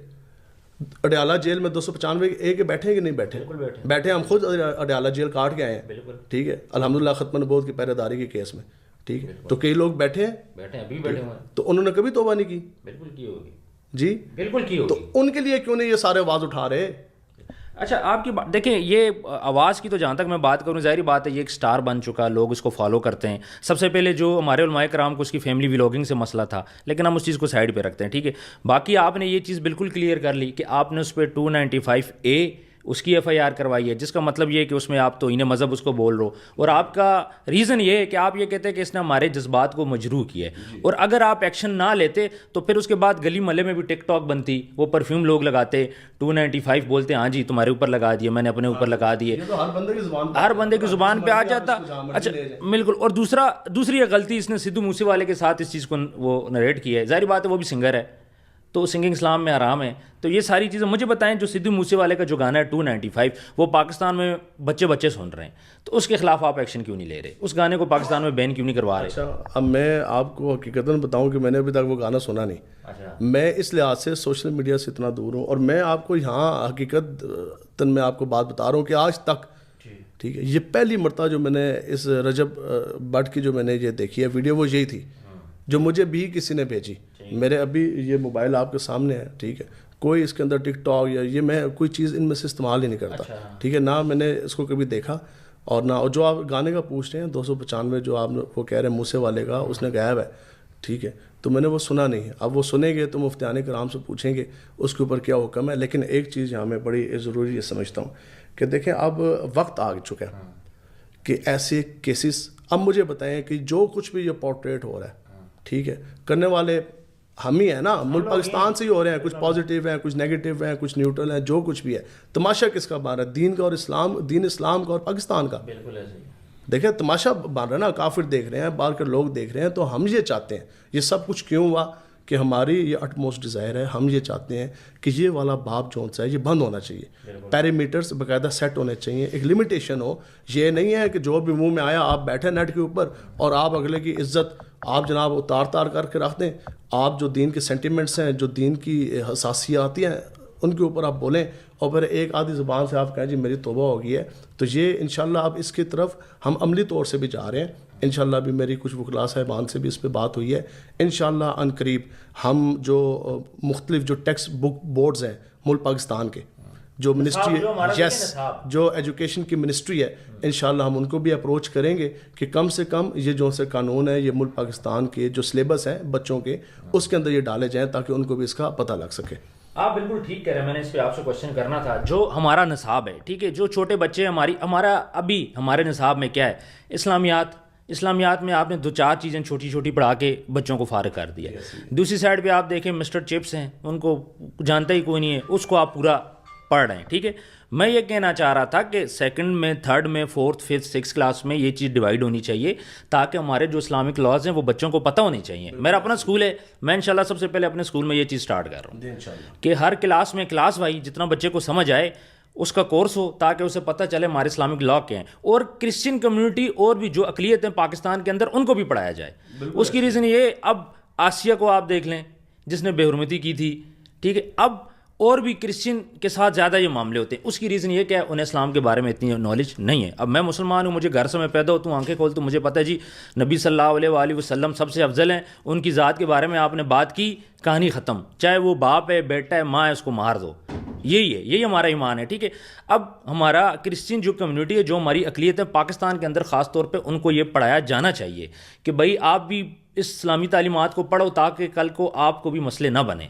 اڈیالہ جیل میں 295A کے بیٹھے ہیں کہ نہیں بیٹھے؟ بیٹھے. ہم خود اڈیالہ جیل کاٹ کے آئے ہیں, ٹھیک ہے, الحمدللہ ختم نبوت کی پہرے داری کے کیس میں, ٹھیک ہے. تو کئی لوگ بیٹھے ہیں, ابھی بیٹھے ہوئے ہیں, تو انہوں نے کبھی توبہ نہیں کی. بالکل کی ہوگی جی, بالکل کی ہوگی. تو ان کے لیے کیوں نہیں یہ سارے آواز اٹھا رہے؟ اچھا آپ کی بات دیکھیں, یہ آواز کی تو جہاں تک میں بات کروں ظاہری بات ہے یہ ایک سٹار بن چکا, لوگ اس کو فالو کرتے ہیں. سب سے پہلے جو ہمارے علماء کرام کو اس کی فیملی ولاگنگ سے مسئلہ تھا, لیکن ہم اس چیز کو سائڈ پہ رکھتے ہیں, ٹھیک ہے. باقی آپ نے یہ چیز بالکل کلیئر کر لی کہ آپ نے اس پہ 295A اس کی FIR کروائی ہے, جس کا مطلب یہ ہے کہ اس میں آپ توہین مذہب اس کو بول رہے ہو, اور آپ کا ریزن یہ ہے کہ آپ یہ کہتے ہیں کہ اس نے ہمارے جذبات کو مجروح کیا ہے. اور اگر آپ ایکشن نہ لیتے تو پھر اس کے بعد گلی محلے میں بھی ٹک ٹاک بنتی, وہ پرفیوم لوگ لگاتے, 295 بولتے ہاں جی تمہارے اوپر لگا دیے, میں نے اپنے اوپر لگا دیے, ہر بندے کی زبان پہ آ جاتا. اچھا بالکل. اور دوسری غلطی اس نے سدھو موسے والے کے ساتھ اس چیز کو وہ نریٹ کی ہے. ظاہری بات ہے وہ بھی سنگر ہے تو سنگنگ اسلام میں حرام ہے. تو یہ ساری چیزیں مجھے بتائیں, جو سدھو موسے والے کا جو گانا ہے 295 وہ پاکستان میں بچے سن رہے ہیں, تو اس کے خلاف آپ ایکشن کیوں نہیں لے رہے؟ اس گانے کو پاکستان میں بین کیوں نہیں کروا رہے؟ اچھا اب میں آپ کو حقیقتاً بتاؤں کہ میں نے ابھی تک وہ گانا سنا نہیں. میں اس لحاظ سے سوشل میڈیا سے اتنا دور ہوں, اور میں آپ کو یہاں حقیقت میں آپ کو بات بتا رہا ہوں کہ آج تک, ٹھیک ہے, یہ پہلی مرتبہ جو میں نے اس رجب بٹ کی جو میں نے یہ دیکھی ہے ویڈیو, وہ یہی تھی جو مجھے بھی کسی نے بھیجی. میرے ابھی یہ موبائل آپ کے سامنے ہے, ٹھیک ہے, کوئی اس کے اندر ٹک ٹاک یا یہ میں کوئی چیز ان میں سے استعمال ہی نہیں کرتا, ٹھیک ہے, نہ میں نے اس کو کبھی دیکھا اور نہ. اور جو آپ گانے کا پوچھ رہے ہیں 295 جو آپ وہ کہہ رہے ہیں موسے والے کا, اس نے گایا ہے, ٹھیک ہے, تو میں نے وہ سنا نہیں ہے. اب وہ سنیں گے تو مفتیان کرام سے پوچھیں گے اس کے اوپر کیا حکم ہے. لیکن ایک چیز یہاں میں بڑی ضروری یہ سمجھتا ہوں کہ دیکھیں اب وقت آ چکا ہے کہ ایسے کیسز, اب مجھے بتائیں کہ جو کچھ بھی یہ پورٹریٹ ہو رہا ہے, ٹھیک ہے, کرنے والے ہم ہی ہیں نا, ملک پاکستان سے ہی ہو رہے ہیں. کچھ پازیٹیو ہیں, کچھ نیگیٹو ہیں, کچھ نیوٹرل ہیں, جو کچھ بھی ہے. تماشا کس کا بن رہا ہے؟ دین کا اور دین اسلام کا اور پاکستان کا. دیکھیں تماشا بن رہا ہے نا, کافر دیکھ رہے ہیں, باہر کے لوگ دیکھ رہے ہیں. تو ہم یہ چاہتے ہیں, یہ سب کچھ کیوں ہوا کہ ہماری یہ اٹ موسٹ ڈیزائر ہے, ہم یہ چاہتے ہیں کہ یہ والا باب جو ہے یہ بند ہونا چاہیے. پیرامیٹرز باقاعدہ سیٹ ہونے چاہیے, ایک لمیٹیشن ہو. یہ نہیں ہے کہ جو بھی منہ میں آیا آپ بیٹھے نیٹ کے اوپر اور آپ اگلے کی عزت آپ جناب اتار کر کے رکھ دیں. آپ جو دین کے سینٹیمنٹس ہیں, جو دین کی حساسیات ہیں, ان کے اوپر آپ بولیں اور پھر ایک آدھی زبان سے آپ کہیں جی میری توبہ ہو گئی ہے. تو یہ انشاءاللہ اب اس کی طرف ہم عملی طور سے بھی جا رہے ہیں. انشاءاللہ بھی میری کچھ وکلاء صاحبان سے بھی اس پہ بات ہوئی ہے. انشاءاللہ ان قریب ہم جو مختلف جو ٹیکسٹ بک بورڈز ہیں ملک پاکستان کے, جو منسٹری نصاب یس جو ایجوکیشن کی منسٹری ہے انشاءاللہ ہم ان کو بھی اپروچ کریں گے کہ کم سے کم یہ جو سے قانون ہے یہ ملک پاکستان کے جو سلیبس ہیں بچوں کے اس کے اندر یہ ڈالے جائیں تاکہ ان کو بھی اس کا پتہ لگ سکے. آپ بالکل ٹھیک کہہ رہے ہیں. میں نے اس پہ آپ سے کوشچن کرنا تھا. جو ہمارا نصاب ہے ٹھیک ہے, جو چھوٹے بچے ہمارا ابھی ہمارے نصاب میں کیا ہے, اسلامیات میں آپ نے 2-4 چیزیں چھوٹی چھوٹی پڑھا کے بچوں کو فارغ کر دیا. دوسری سائڈ پہ آپ دیکھیں مسٹر چپس ہیں, ان کو جانتا ہی کوئی نہیں ہے, اس کو آپ پورا پڑھ رہے ہیں. ٹھیک ہے, میں یہ کہنا چاہ رہا تھا کہ 2nd میں 3rd میں 4th 5th 6th کلاس میں یہ چیز ڈیوائڈ ہونی چاہیے تاکہ ہمارے جو اسلامک لاز ہیں وہ بچوں کو پتہ ہونی چاہیے. میرا اپنا اسکول ہے, میں انشاءاللہ سب سے پہلے اپنے اسکول میں یہ چیز سٹارٹ کر رہا ہوں کہ ہر کلاس میں کلاس وائز جتنا بچے کو سمجھ آئے اس کا کورس ہو تاکہ اسے پتہ چلے ہمارے اسلامک لا کیا ہیں, اور کرسچن کمیونٹی اور بھی جو اقلیت ہیں پاکستان کے اندر ان کو بھی پڑھایا جائے. اس کی ریزن یہ, اب آسیہ کو آپ دیکھ لیں جس نے بے حرمتی کی تھی, ٹھیک ہے, اب اور بھی کرسچن کے ساتھ زیادہ یہ معاملے ہوتے ہیں. اس کی ریزن یہ کہ انہیں اسلام کے بارے میں اتنی نالج نہیں ہے. اب میں مسلمان ہوں, مجھے گھر سے میں پیدا ہوتا ہوں, آنکھیں کھولتا ہوں, مجھے پتہ ہے جی نبی صلی اللہ علیہ وآلہ وسلم سب سے افضل ہیں, ان کی ذات کے بارے میں آپ نے بات کی, کہانی ختم. چاہے وہ باپ ہے, بیٹا ہے, ماں ہے, اس کو مار دو. یہی ہمارا ایمان ہے. ٹھیک ہے, اب ہمارا کرسچن جو کمیونٹی ہے, جو ہماری اقلیت ہے پاکستان کے اندر خاص طور پہ, ان کو یہ پڑھایا جانا چاہیے کہ بھائی آپ بھی اس اسلامی تعلیمات کو پڑھو تاکہ کل کو آپ کو بھی مسئلے نہ بنے.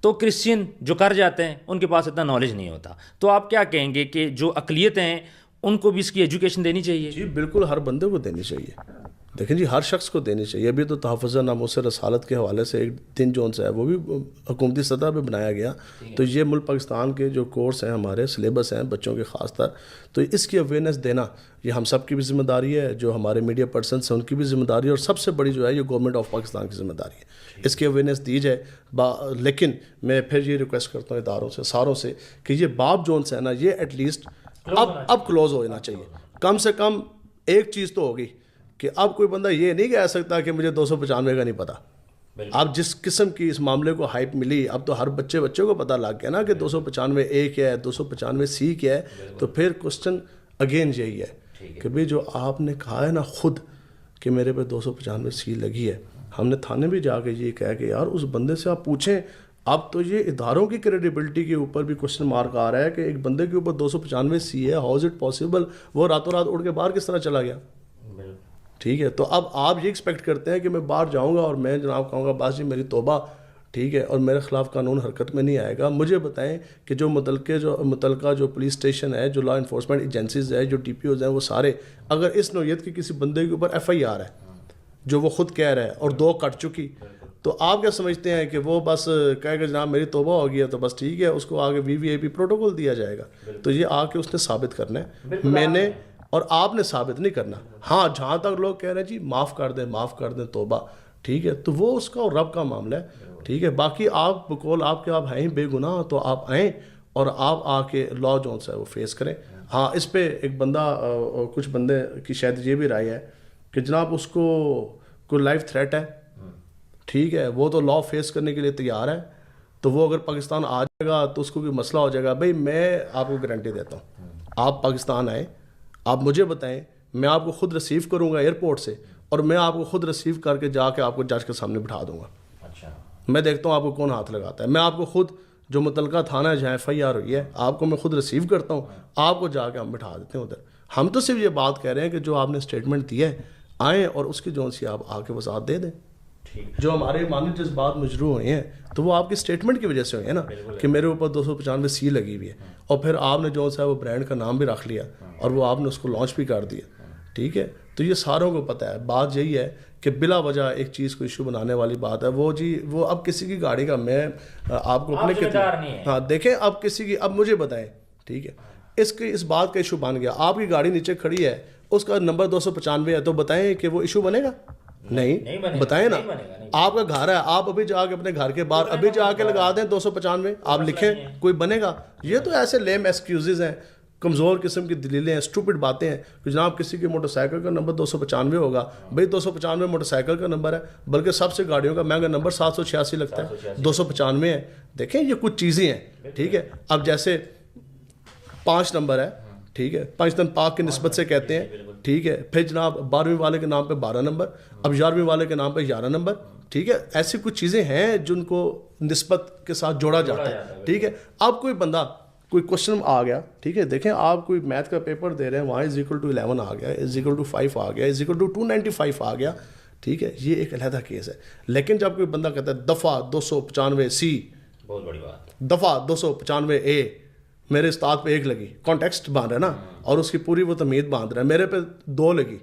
تو کرسچن جو کر جاتے ہیں ان کے پاس اتنا نالج نہیں ہوتا. تو آپ کیا کہیں گے کہ جو اقلیتیں ہیں ان کو بھی اس کی ایجوکیشن دینی چاہیے؟ جی بالکل, ہر بندے کو دینی چاہیے. دیکھیں جی, ہر شخص کو دینی چاہیے. ابھی تو تحفظ ناموس رسالت کے حوالے سے ایک دن جو ہے وہ بھی حکومتی سطح پہ بنایا گیا. تو یہ ملک پاکستان کے جو کورس ہیں, ہمارے سلیبس ہیں بچوں کے خاص طر, تو اس کی اویئرنیس دینا یہ ہم سب کی بھی ذمہ داری ہے, جو ہمارے میڈیا پرسنس ہیں ان کی بھی ذمہ داری ہے, اور سب سے بڑی جو ہے یہ گورنمنٹ آف پاکستان کی ذمہ داری ہے. اس کی اویئرنیس دی جائے. لیکن میں پھر یہ ریکویسٹ کرتا ہوں اداروں سے, ساروں سے, کہ یہ باب جون سے ہے نا, یہ ایٹ لیسٹ اب کلوز ہونا چاہیے. کم سے کم ایک چیز تو ہوگی کہ اب کوئی بندہ یہ نہیں کہہ سکتا کہ مجھے 295 کا نہیں پتا. اب جس قسم کی اس معاملے کو ہائپ ملی, اب تو ہر بچے کو پتہ لگ گیا نا کہ 295A کیا ہے, 295C کیا ہے. تو پھر کوسچن اگین یہی ہے کہ بھئی جو آپ نے کہا ہے نا خود کہ میرے پہ 295C لگی ہے, ہم نے تھانے بھی جا کے یہ کہا کہ یار اس بندے سے آپ پوچھیں. اب تو یہ اداروں کی کریڈیبلٹی کے اوپر بھی کوسچن مارک آ رہا ہے کہ ایک بندے کے اوپر 295C ہے, ہاؤ از اٹ پاسبل, وہ راتوں رات اڑ کے باہر کس طرح چلا گیا. ٹھیک ہے, تو اب آپ یہ ایکسپیکٹ کرتے ہیں کہ میں باہر جاؤں گا اور میں جناب کہوں گا بس جی میری توبہ, ٹھیک ہے, اور میرے خلاف قانون حرکت میں نہیں آئے گا. مجھے بتائیں کہ جو متعلقہ جو پولیس اسٹیشن ہے, جو لا انفورسمنٹ ایجنسیز ہے, جو DPOs ہیں, وہ سارے اگر اس نوعیت کے کسی بندے کے اوپر FIR ہے جو وہ خود کہہ رہا ہے اور 2 کٹ چکی, تو آپ کیا سمجھتے ہیں کہ وہ بس کہے گا جناب میری توبہ ہو گیا تو بس ٹھیک ہے, اس کو آگے VVIP پروٹوکول دیا جائے گا. تو یہ آ کے اس نے ثابت کرنا ہے, میں نے اور آپ نے ثابت نہیں کرنا. ہاں جہاں تک لوگ کہہ رہے ہیں جی معاف کر دیں توبہ, ٹھیک ہے, تو وہ اس کا اور رب کا معاملہ ہے. ٹھیک ہے, باقی آپ بقول آپ کے آپ ہیں بے گناہ, تو آپ آئیں اور آپ آ کے لا جو ہے وہ فیس کریں. ہاں اس پہ ایک بندہ, کچھ بندے کی شاید یہ بھی رائے ہے کہ جناب اس کو کوئی لائف تھریٹ ہے, ٹھیک ہے, وہ تو لا فیس کرنے کے لیے تیار ہے, تو وہ اگر پاکستان آ جائے گا تو اس کو کوئی مسئلہ ہو جائے گا. بھائی میں آپ کو گارنٹی دیتا ہوں, آپ پاکستان آئیں, آپ مجھے بتائیں, میں آپ کو خود ریسیو کروں گا ایئرپورٹ سے, اور میں آپ کو خود ریسیو کر کے جا کے آپ کو جج کے سامنے بٹھا دوں گا. اچھا, میں دیکھتا ہوں آپ کو کون ہاتھ لگاتا ہے. میں آپ کو خود جو متعلقہ تھانہ ہے جہاں FIR ہوئی ہے, آپ کو میں خود ریسیو کرتا ہوں, آپ کو جا کے ہم بٹھا دیتے ہیں ادھر. ہم تو صرف یہ بات کہہ رہے ہیں کہ جو آپ نے اسٹیٹمنٹ دی ہے آئیں اور اس کی جو سی آپ آ کے وضاحت دے دیں. جو ہمارے مانی جذبات مجروح ہوئے ہیں تو وہ آپ کی اسٹیٹمنٹ کی وجہ سے ہوئے ہیں نا, کہ میرے اوپر 295C لگی ہوئی ہے, اور پھر آپ نے جو ہے وہ برانڈ کا نام بھی رکھ لیا اور وہ آپ نے اس کو لانچ بھی کر دیا. ٹھیک ہے, تو یہ ساروں کو پتہ ہے. بات یہی ہے کہ بلا وجہ ایک چیز کو ایشو بنانے والی بات ہے. وہ اب کسی کی گاڑی کا, میں آپ کو اپنے ہاں دیکھیں, اب کسی کی, اب مجھے بتائیں, ٹھیک ہے, اس بات کا ایشو بن گیا, آپ کی گاڑی نیچے کھڑی ہے, اس کا نمبر 295 ہے, تو بتائیں کہ وہ ایشو بنے گا؟ نہیں بتائیں نا. آپ کا گھر ہے, آپ ابھی جا کے اپنے گھر کے باہر ابھی جا کے لگا دیں 295, آپ لکھیں, کوئی بنے گا؟ یہ تو ایسے لیم ایکسکیوزز ہیں, کمزور قسم کی دلیلیں ہیں, اسٹوپڈ باتیں ہیں کہ جناب کسی کی موٹر سائیکل کا نمبر 295 ہوگا. بھائی 295 موٹر سائیکل کا نمبر ہے, بلکہ سب سے گاڑیوں کا مہنگا نمبر 786 لگتا ہے, 295 ہے. دیکھیں یہ کچھ چیزیں ہیں, ٹھیک ہے. اب جیسے 5 نمبر ہے, ٹھیک ہے, 5 دن پاک کی نسبت سے کہتے ہیں, ٹھیک ہے. پھر جناب 12ویں والے کے نام پہ 12 نمبر, اب 11ویں والے کے نام پہ 11 نمبر, ٹھیک ہے. ایسی کچھ چیزیں ہیں جن کو نسبت کے ساتھ جوڑا جاتا ہے, ٹھیک ہے. اب کوئی کوئی کوشچن آ گیا, ٹھیک ہے, دیکھیں آپ کوئی میتھ کا پیپر دے رہے ہیں, وہاں =11 آ گیا, =5 آ گیا, =295 آ گیا, ٹھیک ہے, یہ ایک علیحدہ کیس ہے. لیکن جب کوئی بندہ کہتا ہے دفعہ 295C, بہت بڑی بات, دفعہ 295A, میرے استاد پہ 1 لگی, کانٹیکسٹ باندھ رہا ہے نا, اور اس کی پوری وہ تمید باندھ رہا ہے, میرے پہ 2 لگی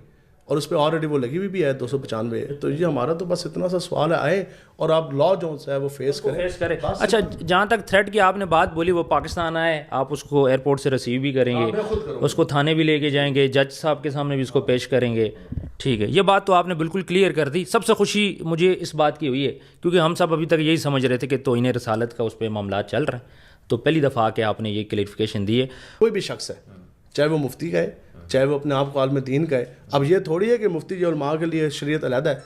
اور اس پہ آلریڈی وہ لگی بھی ہے 295. تو یہ ہمارا تو بس اتنا سا سوال ہے, آئے اور آپ لا جو ہے وہ فیس کریں. اچھا, جہاں تک تھریٹ کی آپ نے بات بولی, وہ پاکستان آئے, آپ اس کو ایئرپورٹ سے ریسیو بھی کریں گے, اس کو تھانے بھی لے کے جائیں گے, جج صاحب کے سامنے بھی اس کو پیش کریں گے, ٹھیک ہے, یہ بات تو آپ نے بالکل کلیئر کر دی. سب سے خوشی مجھے اس بات کی ہوئی ہے کیونکہ ہم سب ابھی تک یہی سمجھ رہے تھے کہ توہین رسالت کا اس پہ معاملات چل رہے ہیں, تو پہلی دفعہ کہ آپ نے یہ کلیئرفیکیشن دی ہے. کوئی بھی شخص ہے, چاہے وہ مفتی کا ہے, چاہے وہ اپنے آپ کو عالم دین کا ہے. اب یہ تھوڑی ہے کہ مفتی جو علماء کے لیے شریعت علیحدہ ہے,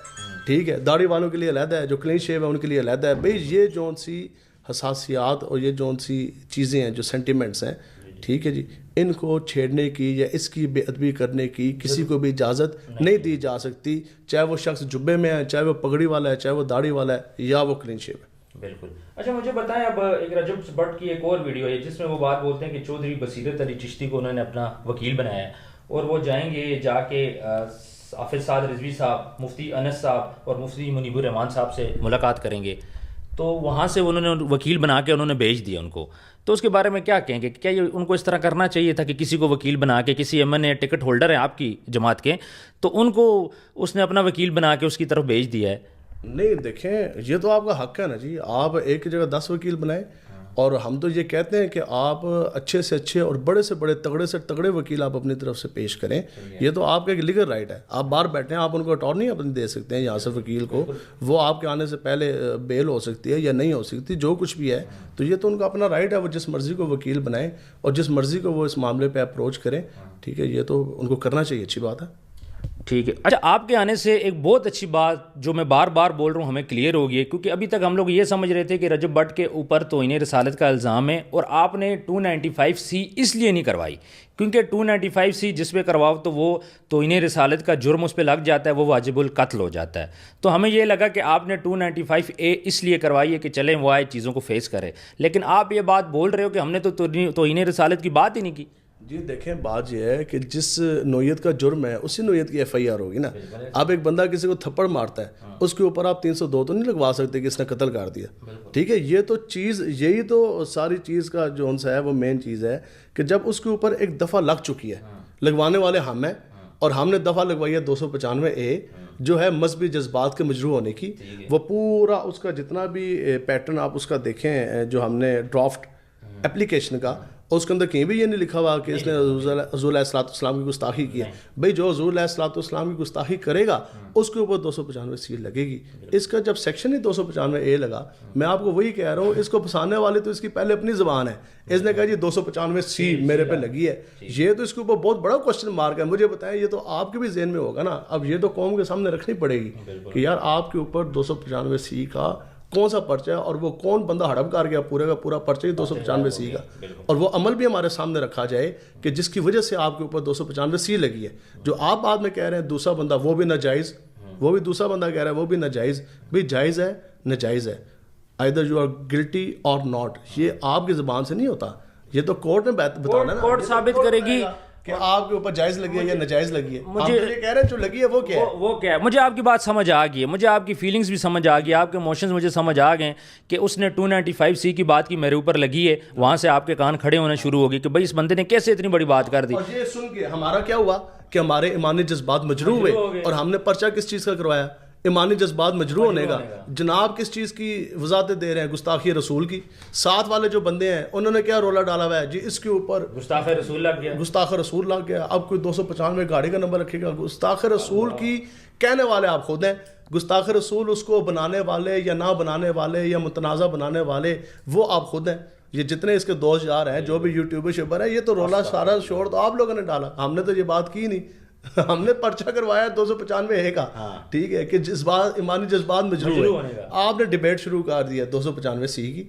ٹھیک ہے, داڑھی والوں کے لیے علیحدہ ہے, جو کلین شیو ہے ان کے لیے علیحدہ ہے. بھئی یہ جون سی حساسیات اور یہ جون سی چیزیں ہیں, جو سینٹیمنٹس ہیں, ٹھیک ہے جی, ان کو چھیڑنے کی یا اس کی بے ادبی کرنے کی کسی کو بھی اجازت نہیں دی جا سکتی, چاہے وہ شخص جبے میں ہے, چاہے وہ پگڑی والا ہے, چاہے وہ داڑھی والا ہے, یا وہ کلین شیو ہے. بالکل. اچھا مجھے بتائیں, اب ایک رجب بٹ کی ایک اور ویڈیو ہے جس میں وہ بات بولتے ہیں کہ چودھری بصیرت علی چشتی کو انہوں نے اپنا وکیل بنایا ہے, اور وہ جائیں گے جا کے حافظ سعد رضوی صاحب, مفتی انس صاحب اور مفتی منیب الرحمان صاحب سے ملاقات کریں گے. تو وہاں سے انہوں نے وکیل بنا کے انہوں نے بھیج دیا ان کو. تو اس کے بارے میں کیا کہیں گے, کیا یہ ان کو اس طرح کرنا چاہیے تھا کہ کسی کو وکیل بنا کے, کسی MNA ٹکٹ ہولڈر ہیں آپ کی جماعت کے, تو ان کو اس نے اپنا وکیل بنا کے اس کی طرف بھیج دیا ہے؟ نہیں, دیکھیں, یہ تو آپ کا حق ہے نا جی, آپ ایک جگہ 10 وکیل بنائیں, اور ہم تو یہ کہتے ہیں کہ آپ اچھے سے اچھے اور بڑے سے بڑے تگڑے سے تگڑے وکیل آپ اپنی طرف سے پیش کریں. یہ تو آپ کا ایک لیگل رائٹ ہے, آپ باہر بیٹھے ہیں, آپ ان کو اٹارنی اپنی دے سکتے ہیں یہاں سے وکیل کو, وہ آپ کے آنے سے پہلے بیل ہو سکتی ہے یا نہیں ہو سکتی, جو کچھ بھی ہے, تو یہ تو ان کا اپنا رائٹ ہے, وہ جس مرضی کو وکیل بنائیں اور جس مرضی کو وہ اس معاملے پہ اپروچ کریں, ٹھیک ہے, یہ تو ان کو کرنا چاہیے, اچھی بات ہے. ٹھیک ہے. اچھا, آپ کے آنے سے ایک بہت اچھی بات جو میں بار بار بول رہا ہوں ہمیں کلیئر ہو گئی ہے, کیونکہ ابھی تک ہم لوگ یہ سمجھ رہے تھے کہ رجب بٹ کے اوپر توہین رسالت کا الزام ہے, اور آپ نے 295C اس لیے نہیں کروائی کیونکہ 295C جس پہ کرواؤ تو وہ توہین رسالت کا جرم اس پہ لگ جاتا ہے, وہ واجب القتل ہو جاتا ہے. تو ہمیں یہ لگا کہ آپ نے 295A اس لیے کروائی ہے کہ چلیں وہ آئے چیزوں کو فیس کرے, لیکن آپ یہ بات بول رہے ہو کہ ہم نے تو توہین رسالت کی بات ہی نہیں کی. جی دیکھیں, بات یہ ہے کہ جس نوعیت کا جرم ہے اسی نوعیت کی FIR ہوگی نا. آپ ایک بندہ کسی کو تھپڑ مارتا ہے, اس کے اوپر آپ 302 تو نہیں لگوا سکتے کہ اس نے قتل کر دیا, ٹھیک ہے. یہ تو چیز, یہی تو ساری چیز کا جو ان سا ہے وہ مین چیز ہے کہ جب اس کے اوپر ایک دفعہ لگ چکی ہے, لگوانے والے ہم ہیں, اور ہم نے دفعہ لگوائی ہے 295A جو ہے مذہبی جذبات کے مجروح ہونے کی. وہ پورا اس کا جتنا بھی پیٹرن آپ اس کا دیکھیں, جو ہم نے ڈرافٹ اپلیکیشن کا, اور اس کے اندر کہیں بھی یہ نہیں لکھا ہوا کہ اس نے حضور علیہ السلام کی گستاخی کی ہے. بھئی جو حضور علیہ السلام کی گستاخی کرے گا اس کے اوپر 295C لگے گی. اس کا جب سیکشن ہی 295A لگا, میں آپ کو وہی کہہ رہا ہوں, اس کو پھنسانے والے تو اس کی پہلے اپنی زبان ہے. اس نے کہا جی 295C میرے پہ لگی ہے, یہ تو اس کے اوپر بہت بڑا کوشچن مارک ہے. مجھے بتائیں, یہ تو آپ کے بھی ذہن میں ہوگا نا, اب یہ تو قوم کے سامنے رکھنی پڑے گی کہ یار آپ کے اوپر 295C کا کون سا پرچہ ہے, اور وہ کون بندہ ہڑپ کر گیا پورے کا پورا پرچہ ہی 295C کا, اور وہ عمل بھی ہمارے سامنے رکھا جائے کہ جس کی وجہ سے آپ کے اوپر 295C لگی ہے. جو آپ بعد میں کہہ رہے ہیں دوسرا بندہ وہ بھی ناجائز, وہ بھی دوسرا بندہ کہہ رہا ہے وہ بھی ناجائز. بھئی جائز ہے ناجائز ہے, either you are guilty or not, یہ آپ کی زبان سے نہیں ہوتا, یہ تو کورٹ نے بتانا ہے نا, کورٹ ثابت کرے گی کہ آپ کے اوپر جائز لگی ہے یا ناجائز لگی ہے. مجھے یہ کہہ رہے ہیں جو لگی ہے وہ کیا ہے, وہ کیا ہے. مجھے آپ کی بات سمجھ آ گئی ہے, مجھے آپ کی فیلنگز بھی سمجھ آ گئی, آپ کے ایموشنز مجھے سمجھ آ گئے کہ اس نے 295C کی بات کی میرے اوپر لگی ہے. وہاں سے آپ کے کان کھڑے ہونے شروع ہو گئے کہ بھائی اس بندے نے کیسے اتنی بڑی بات کر دی. اور یہ سن کے ہمارا کیا ہوا کہ ہمارے ایمانی جذبات مجروح ہوئے, اور ہم نے پرچہ کس چیز کا کروایا, ایمانی جذبات مجروح ہونے کا. جناب کس چیز کی وضاحتیں دے رہے ہیں, گستاخی رسول کی. ساتھ والے جو بندے ہیں انہوں نے کیا رولا ڈالا ہوا ہے جی, اس کے اوپر گستاخ رسول لگ گیا, گستاخ رسول لگ گیا. اب کوئی 295 گاڑی کا نمبر رکھے گا. گستاخ رسول کی کہنے والے آپ خود ہیں. گستاخ رسول اس کو بنانے والے یا نہ بنانے والے یا متنازع بنانے والے وہ آپ خود ہیں. یہ جتنے اس کے دوست یار ہیں, جو بھی یوٹیوبر شیبر ہے, یہ تو رولا سارا شور تو آپ لوگوں نے ڈالا, ہم نے تو یہ بات کی نہیں. ہم نے پرچہ کروایا 295A کا, ٹھیک ہے, کہ جذبات ایمانی جذبات مجروح ہے. آپ نے ڈیبیٹ شروع کر دیا 295C کی,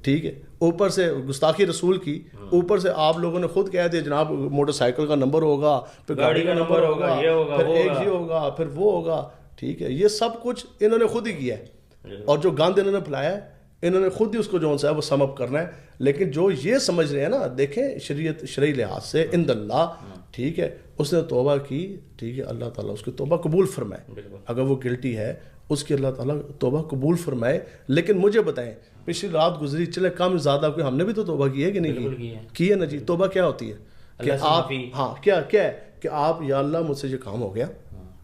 ٹھیک ہے, اوپر سے گستاخی رسول کی, اوپر سے آپ لوگوں نے خود کہہ دیا جناب موٹر سائیکل کا نمبر ہوگا, پھر گاڑی کا نمبر ہوگا, پھر ایک جی ہوگا, پھر وہ ہوگا, ٹھیک ہے. یہ سب کچھ انہوں نے خود ہی کیا ہے, اور جو گند انہوں نے پھیلایا ہے انہوں نے خود ہی اس کو جو ہے وہ سم اپ کرنا ہے. لیکن جو یہ سمجھ رہے ہیں نا, دیکھیں شریعت شرعی لحاظ سے عند اللہ, ٹھیک ہے, اس نے توبہ کی, ٹھیک ہے, اللہ تعالیٰ اس کی توبہ قبول فرمائے. اگر وہ گلٹی ہے اس کی اللہ تعالیٰ توبہ قبول فرمائے. لیکن مجھے بتائیں, پچھلی رات گزری, چلے کم زیادہ کوئی, ہم نے بھی تو توبہ کی ہے کہ نہیں کی ہے نا جی. توبہ کیا ہوتی ہے کہ آپ, ہاں کیا ہے کہ آپ, یا اللہ مجھ سے یہ کام ہو گیا,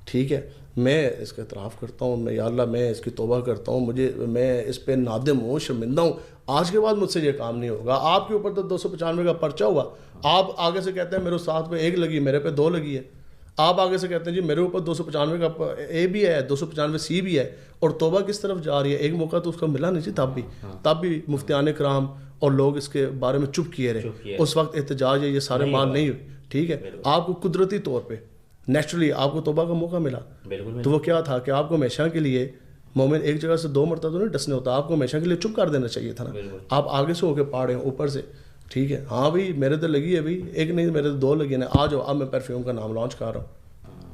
ٹھیک ہے, میں اس کا اعتراف کرتا ہوں, میں یا اللہ میں اس کی توبہ کرتا ہوں, میں اس پہ نادم ہوں, شرمندہ ہوں, آج کے بعد مجھ سے یہ کام نہیں ہوگا. آپ کے اوپر تو 295 کا پرچہ ہوا, آپ آگے سے کہتے ہیں میرے استاد پہ 1 لگی, میرے پہ 2 لگی ہے. آپ آگے سے کہتے ہیں جی میرے اوپر 295 کا اے بھی ہے, 295 سی بھی ہے, اور توبہ کس طرف جا رہی ہے. ایک موقع تو اس کا ملا نہیں جی, تب بھی مفتیان کرام اور لوگ اس کے بارے میں چپ کیے رہے. اس وقت احتجاج ہے, یہ سارے مان نہیں ہوئی, ٹھیک ہے. آپ کو قدرتی طور پہ نیچرلی آپ کو توبہ کا موقع ملا, تو وہ کیا تھا کہ آپ کو ہمیشہ کے لیے, مومن ایک جگہ سے 2 مرتبہ تو نہیں ڈسنے ہوتا, آپ کو ہمیشہ کے لیے چپ کر دینا چاہیے تھا نا. آپ آگے سے ہو کے پاڑے ہیں اوپر سے, ٹھیک ہے, ہاں بھائی میرے تو لگی ہے بھائی, 1 نہیں میرے تو 2 لگی ہیں, آ جاؤ اب میں پرفیوم کا نام لانچ کر رہا ہوں.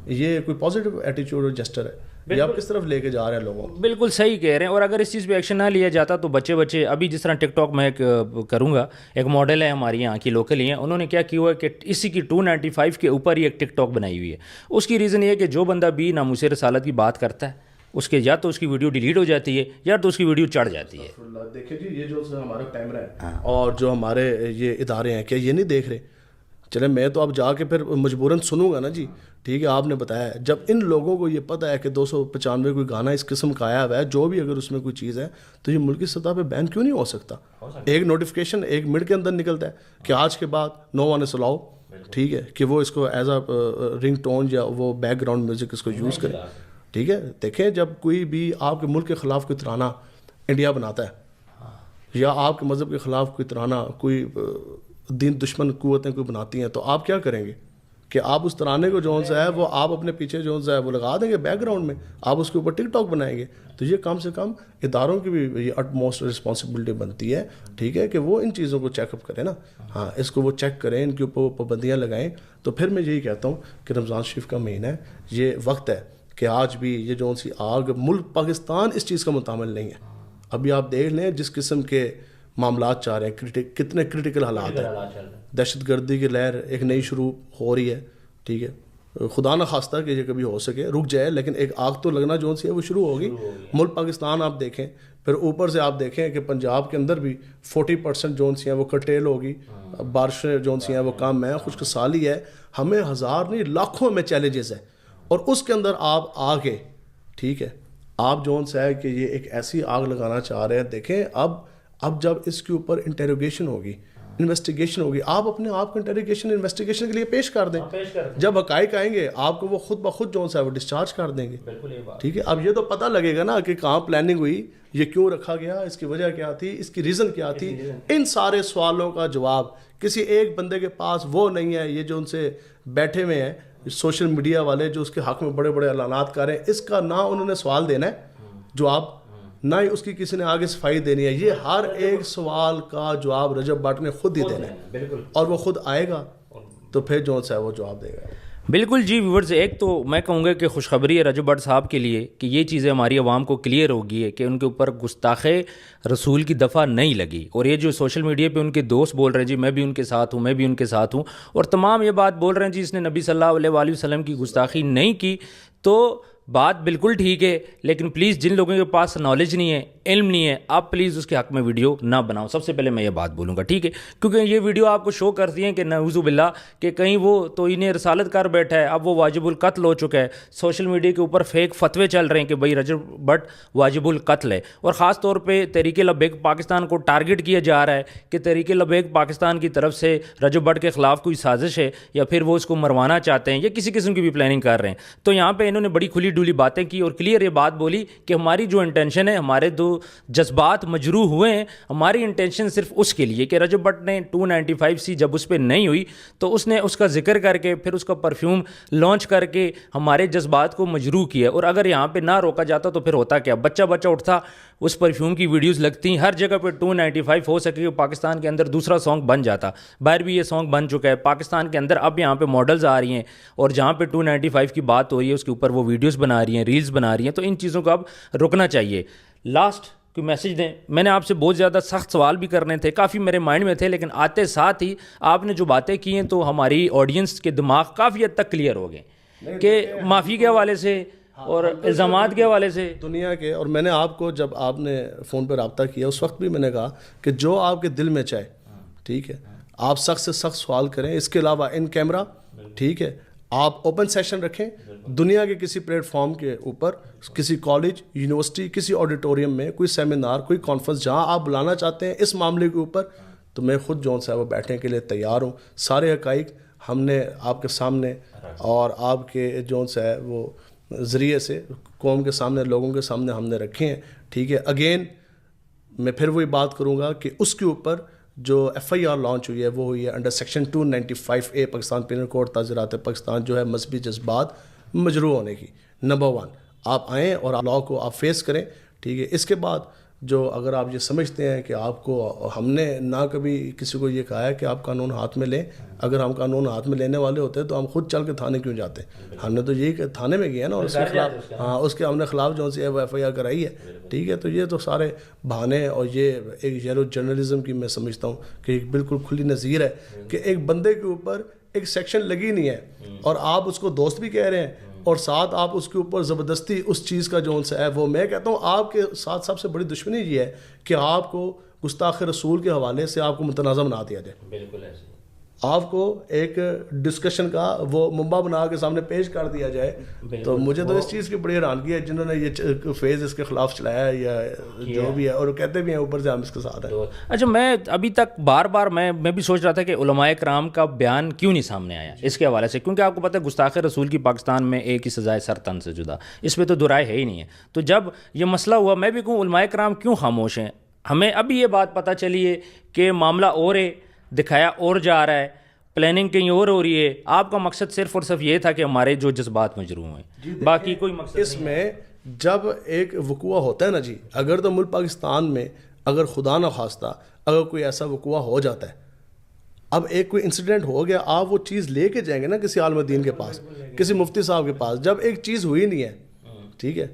یہ کوئی پازیٹیو ایٹیچیوڈ اور جسٹر ہے, یہ آپ کس طرف لے کے جا رہے ہیں لوگوں کو. بالکل صحیح کہہ رہے ہیں. اور اگر اس چیز پہ ایکشن نہ لیا جاتا تو بچے ابھی جس طرح ٹک ٹاک میں کروں گا, ایک ماڈل ہے ہماری یہاں کی لوکل ہی ہیں, انہوں نے کیا کیا ہوا ہے کہ اسی کی 295 کے اوپر ہی ایک ٹک ٹاک بنائی ہوئی ہے. اس کی ریزن یہ ہے کہ جو بندہ بھی ناموس رسالت کی بات کرتا ہے اس کے یا تو اس کی ویڈیو ڈیلیٹ ہو جاتی ہے یا تو اس کی ویڈیو چڑھ جاتی ہے. دیکھیں جی, یہ جو ہمارا کیمرہ ہے اور جو ہمارے یہ ادارے ہیں, کیا یہ نہیں دیکھ رہے؟ چلے میں تو اب جا کے پھر مجبوراً سنوں گا نا جی, ٹھیک ہے. آپ نے بتایا جب ان لوگوں کو یہ پتہ ہے کہ 295 کوئی گانا اس قسم کا آیا ہوا ہے, جو بھی اگر اس میں کوئی چیز ہے تو یہ ملکی سطح پہ بین کیوں نہیں ہو سکتا؟ ایک نوٹیفیکیشن 1 منٹ کے اندر نکلتا ہے کہ آج کے بعد نو ون از الاؤ, ٹھیک ہے, کہ وہ اس کو ایز اے رنگ ٹون یا وہ بیک گراؤنڈ میوزک اس کو یوز کرے, ٹھیک ہے. دیکھیں جب کوئی بھی آپ کے ملک کے خلاف کوئی ترانہ انڈیا بناتا ہے, یا آپ کے مذہب کے خلاف کوئی ترانہ کوئی دین دشمن قوتیں کوئی بناتی ہیں, تو آپ کیا کریں گے کہ آپ اس ترانے کو جو ہے وہ آپ اپنے پیچھے جو ہے وہ لگا دیں گے بیک گراؤنڈ میں, آپ اس کے اوپر ٹک ٹاک بنائیں گے. تو یہ کم سے کم اداروں کی بھی یہ اٹ موسٹ رسپانسبلٹی بنتی ہے, ٹھیک ہے, کہ وہ ان چیزوں کو چیک اپ کریں نا. ہاں, اس کو وہ چیک کریں, ان کے اوپر وہ پابندیاں لگائیں. تو پھر میں یہی کہتا ہوں کہ رمضان شریف کا مہینہ ہے, یہ وقت ہے کہ آج بھی یہ جو سی آگ, ملک پاکستان اس چیز کا متعامل نہیں ہے. ابھی آپ دیکھ لیں جس قسم کے معاملات چاہ رہے ہیں, کتنے کرٹیکل حالات ہیں. دہشت گردی کی لہر ایک نئی شروع ہو رہی ہے, ٹھیک ہے, خدا نہ خواستہ کہ یہ کبھی ہو سکے رک جائے, لیکن ایک آگ تو لگنا جو سی ہے وہ شروع ہوگی. ملک پاکستان آپ دیکھیں, پھر اوپر سے آپ دیکھیں کہ پنجاب کے اندر بھی 40% جو سی ہیں وہ کرٹیل ہوگی, بارشیں جو سی ہیں وہ کم ہیں, خشک سالی ہے. ہمیں ہزار نہیں لاکھوں میں چیلنجز ہیں, اور اس کے اندر آپ آگے, ٹھیک ہے, آپ جو سے ہے کہ یہ ایک ایسی آگ لگانا چاہ رہے ہیں. دیکھیں اب جب اس کے اوپر انٹیروگیشن ہوگی, انویسٹیگیشن ہوگی, آپ اپنے آپ کو انویسٹیگیشن کے لیے پیش کر دیں. جب حقائق آئیں گے آپ کو وہ خود بخود جو ہے وہ ڈسچارج کر دیں گے, ٹھیک ہے. اب یہ تو پتہ لگے گا نا کہ کہاں پلاننگ ہوئی, یہ کیوں رکھا گیا, اس کی وجہ کیا تھی, اس کی ریزن کیا تھی. ان سارے سوالوں کا جواب کسی ایک بندے کے پاس وہ نہیں ہے. یہ جو ان سے بیٹھے ہوئے ہیں سوشل میڈیا والے جو اس کے حق میں بڑے بڑے اعلانات کر رہے ہیں, اس کا نہ انہوں نے سوال دینا ہے جواب, نہ ہی اس کی کسی نے آگے صفائی دینی ہے. یہ ہر ایک سوال کا جواب رجب بٹ نے خود ہی دینا ہے, اور وہ خود آئے گا تو پھر جو ہے وہ جواب دے گا. بالکل جی ویورز, ایک تو میں کہوں گا کہ خوشخبری ہے رجب بٹ صاحب کے لیے کہ یہ چیزیں ہماری عوام کو کلیئر ہوگی ہے کہ ان کے اوپر گستاخ رسول کی دفعہ نہیں لگی. اور یہ جو سوشل میڈیا پہ ان کے دوست بول رہے ہیں جی میں بھی ان کے ساتھ ہوں, میں بھی ان کے ساتھ ہوں, اور تمام یہ بات بول رہے ہیں جی اس نے نبی صلی اللہ علیہ وآلہ وسلم کی گستاخی نہیں کی, تو بات بالکل ٹھیک ہے. لیکن پلیز جن لوگوں کے پاس نالج نہیں ہے, علم نہیں ہے, آپ پلیز اس کے حق میں ویڈیو نہ بناؤ. سب سے پہلے میں یہ بات بولوں گا, ٹھیک ہے, کیونکہ یہ ویڈیو آپ کو شو کرتی ہیں کہ نعوذ باللہ کہ کہیں وہ تو انہیں رسالت کر بیٹھا ہے, اب وہ واجب القتل ہو چکا ہے. سوشل میڈیا کے اوپر فیک فتوے چل رہے ہیں کہ بھائی رجب بٹ واجب القتل ہے, اور خاص طور پہ تحریک لبیک پاکستان کو ٹارگٹ کیا جا رہا ہے کہ تحریک لبیک پاکستان کی طرف سے رجب بٹ کے خلاف کوئی سازش ہے, یا پھر وہ اس کو مروانا چاہتے ہیں, یا کسی قسم کی بھی پلاننگ کر رہے ہیں. تو یہاں پہ انہوں نے بڑی کھلی ڈولی باتیں کی اور کلیئر یہ بات بولی کہ ہماری جو انٹینشن ہے, ہمارے دو جذبات مجروح ہوئے ہیں, ہماری انٹینشن صرف اس کے لیے کہ رجب بٹ نے 295 جب اس پہ نہیں ہوئی تو اس نے اس کا ذکر کر کے پھر اس کا پرفیوم لانچ کر کے ہمارے جذبات کو مجروح کیا. اور اگر یہاں پہ نہ روکا جاتا تو پھر ہوتا کیا, بچہ اٹھتا, اس پرفیوم کی ویڈیوز لگتی, ہر جگہ پہ 295 ہو سکے کہ پاکستان کے اندر دوسرا سانگ بن جاتا. باہر بھی یہ سانگ بن چکا ہے, پاکستان کے اندر اب یہاں پہ ماڈلز آ رہی ہیں, اور جہاں پہ 295 کی بات ہو رہی ہے اس کے اوپر وہ ویڈیوز بنا رہی ہیں, ریلز بنا رہی ہیں. تو ان چیزوں کو اب رکنا چاہیے. لاسٹ کوئی میسج دیں. میں نے آپ سے بہت زیادہ سخت سوال بھی کرنے تھے, کافی میرے مائنڈ میں تھے, لیکن آتے ساتھ ہی آپ نے جو باتیں کی ہیں تو ہماری آڈینس کے دماغ کافی حد تک کلیئر ہو گئے کہ معافی کے حوالے سے اور الزامات کے حوالے سے دنیا کے. اور میں نے آپ کو جب آپ نے فون پہ رابطہ کیا اس وقت بھی میں نے کہا کہ جو آپ کے دل میں چاہے, ٹھیک ہے, آپ سخت سے سخت سوال کریں. اس کے علاوہ ان کیمرہ, ٹھیک ہے, آپ اوپن سیشن رکھیں دنیا کے کسی پلیٹ فارم کے اوپر, کسی کالج, یونیورسٹی, کسی آڈیٹوریم میں, کوئی سیمینار, کوئی کانفرنس, جہاں آپ بلانا چاہتے ہیں اس معاملے کے اوپر, تو میں خود جون صاحب بیٹھنے کے لیے تیار ہوں. سارے حقائق ہم نے آپ کے سامنے اور آپ کے جون صاحب وہ ذریعے سے قوم کے سامنے, لوگوں کے سامنے ہم نے رکھے ہیں, ٹھیک ہے. اگین میں پھر وہی بات کروں گا کہ اس کے اوپر جو ایف آئی آر لانچ ہوئی ہے وہ ہوئی ہے under section 295A Pakistan penal code تعزیرات پاکستان, جو ہے مذہبی جذبات مجروح ہونے کی. نمبر 1 آپ آئیں اور لاء کو آپ فیس کریں, ٹھیک ہے. اس کے بعد جو اگر آپ یہ سمجھتے ہیں کہ آپ کو, ہم نے نہ کبھی کسی کو یہ کہا ہے کہ آپ قانون ہاتھ میں لیں. اگر ہم قانون ہاتھ میں لینے والے ہوتے تو ہم خود چل کے تھانے کیوں جاتے؟ ہم نے تو یہی کہ تھانے میں گیا نا, اور اس کے خلاف, ہاں, اس کے ہم نے خلاف جو سی ایف آئی آر کرائی ہے, ٹھیک ہے. تو یہ تو سارے بہانے, اور یہ ایک یلو جرنلزم کی میں سمجھتا ہوں کہ ایک بالکل کھلی نظیر ہے کہ ایک بندے کے اوپر ایک سیکشن لگی نہیں ہے اور آپ اس کو دوست بھی کہہ رہے ہیں, اور ساتھ آپ اس کے اوپر زبردستی اس چیز کا جو ہے وہ, میں کہتا ہوں آپ کے ساتھ سب سے بڑی دشمنی یہ ہے کہ آپ کو گستاخ رسول کے حوالے سے آپ کو متنازع بنا دیا جائے. بالکل ایسے آپ کو ایک ڈسکشن کا وہ منبع بنا کے سامنے پیش کر دیا جائے. تو مجھے تو اس چیز کی بڑی حیرانگی ہے جنہوں نے یہ فیز اس کے خلاف چلایا ہے یا جو بھی ہے, اور کہتے بھی ہیں اوپر سے ہم اس کے ساتھ ہیں. اچھا, میں ابھی تک بار بار میں بھی سوچ رہا تھا کہ علماء کرام کا بیان کیوں نہیں سامنے آیا اس کے حوالے سے, کیونکہ آپ کو پتہ ہے گستاخ رسول کی پاکستان میں ایک ہی سزا ہے, سر تن سے جدا, اس پہ تو دو رائے ہے ہی نہیں ہے. تو جب یہ مسئلہ ہوا, میں بھی کہوں علماء کرام کیوں خاموش ہیں. ہمیں ابھی یہ بات پتہ چلی ہے کہ معاملہ اور ہے, دکھایا اور جا رہا ہے, پلاننگ کہیں اور ہو رہی ہے. آپ کا مقصد صرف اور صرف یہ تھا کہ ہمارے جو جذبات مجروح ہیں, باقی کوئی مقصد اس میں جب ایک وقوع ہوتا ہے نا جی, اگر تو ملک پاکستان میں اگر خدا نہ خواستہ اگر کوئی ایسا وقوع ہو جاتا ہے, اب ایک کوئی انسیڈنٹ ہو گیا, آپ وہ چیز لے کے جائیں گے نا کسی عالم دین کے پاس, کسی مفتی صاحب کے پاس. جب ایک چیز ہوئی نہیں ہے, ٹھیک ہے,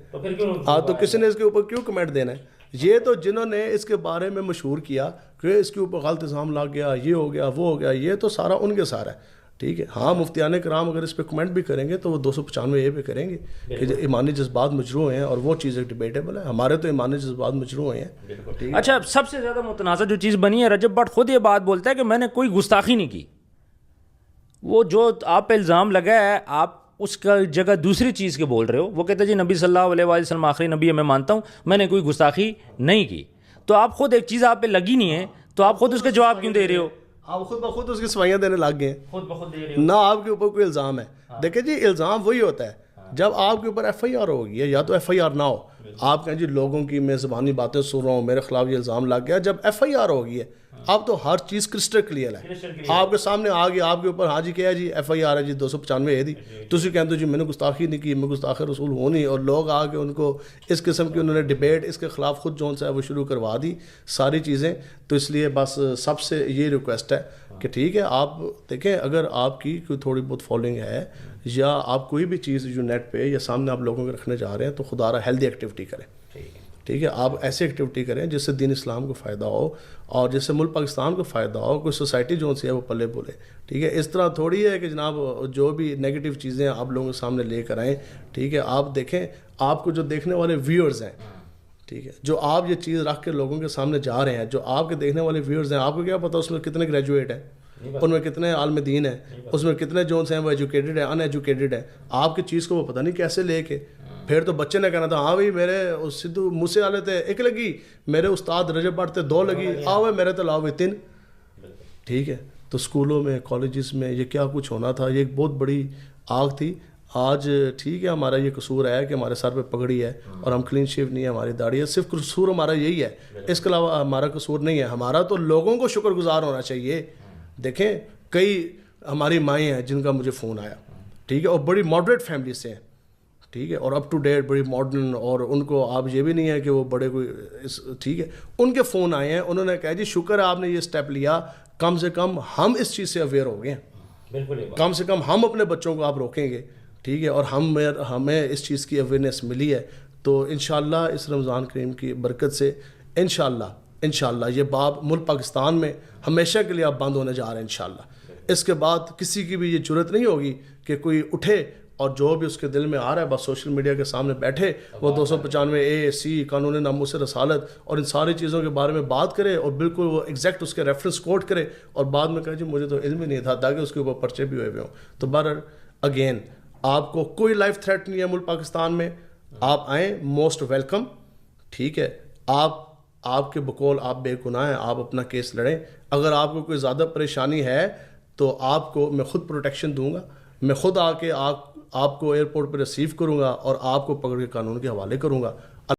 تو کسی نے اس کے اوپر کیوں کمنٹ دینا ہے. یہ تو جنہوں نے اس کے بارے میں مشہور کیا کہ اس کے اوپر غلط الزام لگ گیا, یہ ہو گیا, وہ ہو گیا, یہ تو سارا ان کے سارا ہے, ٹھیک ہے. ہاں, مفتیان کرام اگر اس پہ کمنٹ بھی کریں گے تو وہ 295A پہ کریں گے کہ جو ایمانی جذبات مجروح ہیں, اور وہ چیز ایک ڈیبیٹیبل ہے. ہمارے تو ایمانی جذبات مجروح ہیں. اچھا, سب سے زیادہ متنازع جو چیز بنی ہے, رجب بٹ خود یہ بات بولتا ہے کہ میں نے کوئی گستاخی نہیں کی. وہ جو آپ پہ الزام لگا ہے, آپ اس کا جگہ دوسری چیز کے بول رہے ہو. وہ کہتے ہیں جی نبی صلی اللہ علیہ وسلم آخری نبی ہے, میں مانتا ہوں, میں نے کوئی گستاخی نہیں کی. تو آپ خود ایک چیز آپ پہ لگی نہیں ہے, تو آپ خود اس کے جواب کیوں دے رہے ہو؟ آپ خود بخود اس کی سوائیاں دینے لگ گئے ہیں, خود بخود دے رہے ہو, نہ آپ کے اوپر کوئی الزام ہے. دیکھیں جی, الزام وہی ہوتا ہے جب آپ کے اوپر ایف آئی آر ہوگی ہے, یا تو ایف آئی آر نہ ہو, آپ کہیں جی لوگوں کی میں زبانی باتیں سن رہا ہوں, میرے خلاف یہ الزام لگ گیا. جب ایف آئی آر ہوگی ہے, اب تو ہر چیز کرسٹل کلیئر ہے, آپ کے سامنے آ گیا, آپ کے اوپر ہاں جی کیا ہے جی ایف آئی آر ہے جی 295 ہے دی, تسی کہتے ہو جی میں نے گستاخی نہیں کی, میں گستاخ رسول ہوں نہیں. اور لوگ آ کے ان کو اس قسم کی انہوں نے ڈبیٹ اس کے خلاف خود جون سا ہے وہ شروع کروا دی ساری چیزیں. تو اس لیے بس سب سے یہ ریکویسٹ ہے کہ ٹھیک ہے, آپ دیکھیں اگر آپ کی کوئی تھوڑی بہت فالوئنگ ہے, یا آپ کوئی بھی چیز جو نیٹ پہ یا سامنے آپ لوگوں کے رکھنے جا رہے ہیں, تو خدا رہا ہیلدی ایکٹیویٹی کریں, ٹھیک ہے. آپ ایسی ایکٹیویٹی کریں جس سے دین اسلام کو فائدہ ہو اور جس سے ملک پاکستان کو فائدہ ہو, کوئی سوسائٹی جو سی ہے وہ پلے بولے, ٹھیک ہے. اس طرح تھوڑی ہے کہ جناب جو بھی نیگیٹو چیزیں آپ لوگوں کے سامنے لے کر آئیں, ٹھیک ہے. آپ دیکھیں, آپ کو جو دیکھنے والے ویورز ہیں, ٹھیک ہے, جو آپ یہ چیز رکھ کے لوگوں کے سامنے جا رہے ہیں, جو آپ کے دیکھنے والے ویورز ہیں, آپ کو کیا پتہ اس میں کتنے گریجویٹ ہیں, ان میں کتنے عالم دین ہیں, اس میں کتنے جونس ہیں وہ ایجوکیٹڈ ہیں, ان ایجوکیٹڈ ہیں. آپ کی چیز کو وہ پتہ نہیں کیسے لے کے, پھر تو بچے نے کہنا تھا ہاں بھائی میرے سدھو موسے والے تھے 1 لگی, میرے استاد رجب بٹ تھے 2 لگی, آؤ میرے تو لاؤ 3, ٹھیک ہے. تو اسکولوں میں کالجز میں یہ کیا کچھ ہونا تھا, یہ ایک بہت بڑی آگ تھی. آج ٹھیک ہے ہمارا یہ قصور ہے کہ ہمارے سر پہ پگڑی ہے اور ہم کلین شیو نہیں ہے, ہماری داڑھی ہے, صرف قصور ہمارا یہی ہے, اس کے علاوہ ہمارا قصور نہیں ہے. ہمارا تو لوگوں کو شکر گزار ہونا چاہیے. دیکھیں کئی ہماری مائیں ہیں جن کا مجھے فون آیا, ٹھیک ہے, اور بڑی ماڈریٹ فیملی سے ہیں, ٹھیک ہے, اور اپ ٹو ڈیٹ بڑی ماڈرن, اور ان کو آپ یہ بھی نہیں ہے کہ وہ بڑے کوئی ٹھیک ہے, ان کے فون آئے ہیں, انہوں نے کہا جی شکر ہے آپ نے یہ اسٹیپ لیا, کم سے کم ہم اس چیز سے اویئر ہو گئے ہیں, کم سے کم ہم اپنے بچوں کو آپ روکیں گے, ٹھیک ہے, اور ہمیں اس چیز کی اویئرنیس ملی ہے. تو انشاءاللہ اس رمضان کریم کی برکت سے انشاءاللہ یہ باب ملک پاکستان میں ہمیشہ کے لیے اب بند ہونے جا رہے ہیں انشاءاللہ. اس کے بعد کسی کی بھی یہ جرت نہیں ہوگی کہ کوئی اٹھے اور جو بھی اس کے دل میں آ رہا ہے بس سوشل میڈیا کے سامنے بیٹھے وہ 295A C قانون ناموس رسالت اور ان ساری چیزوں کے بارے میں بات کرے اور بالکل وہ ایگزیکٹ اس کے ریفرنس کوٹ کرے اور بعد میں کہے جی مجھے تو علم ہی نہیں تھا تاکہ اس کے اوپر پرچے بھی ہوئے ہوئے ہوں. تو بہرحال اگین آپ کو کوئی لائف تھریٹ نہیں ہے ملک پاکستان میں, آپ آئیں, موسٹ ویلکم. ٹھیک ہے, آپ کے بقول آپ بے گناہ ہیں, آپ اپنا کیس لڑیں. اگر آپ کو کوئی زیادہ پریشانی ہے تو آپ کو میں خود پروٹیکشن دوں گا, میں خود آ کے آپ کو ایئرپورٹ پہ ریسیو کروں گا اور آپ کو پکڑ کے قانون کے حوالے کروں گا.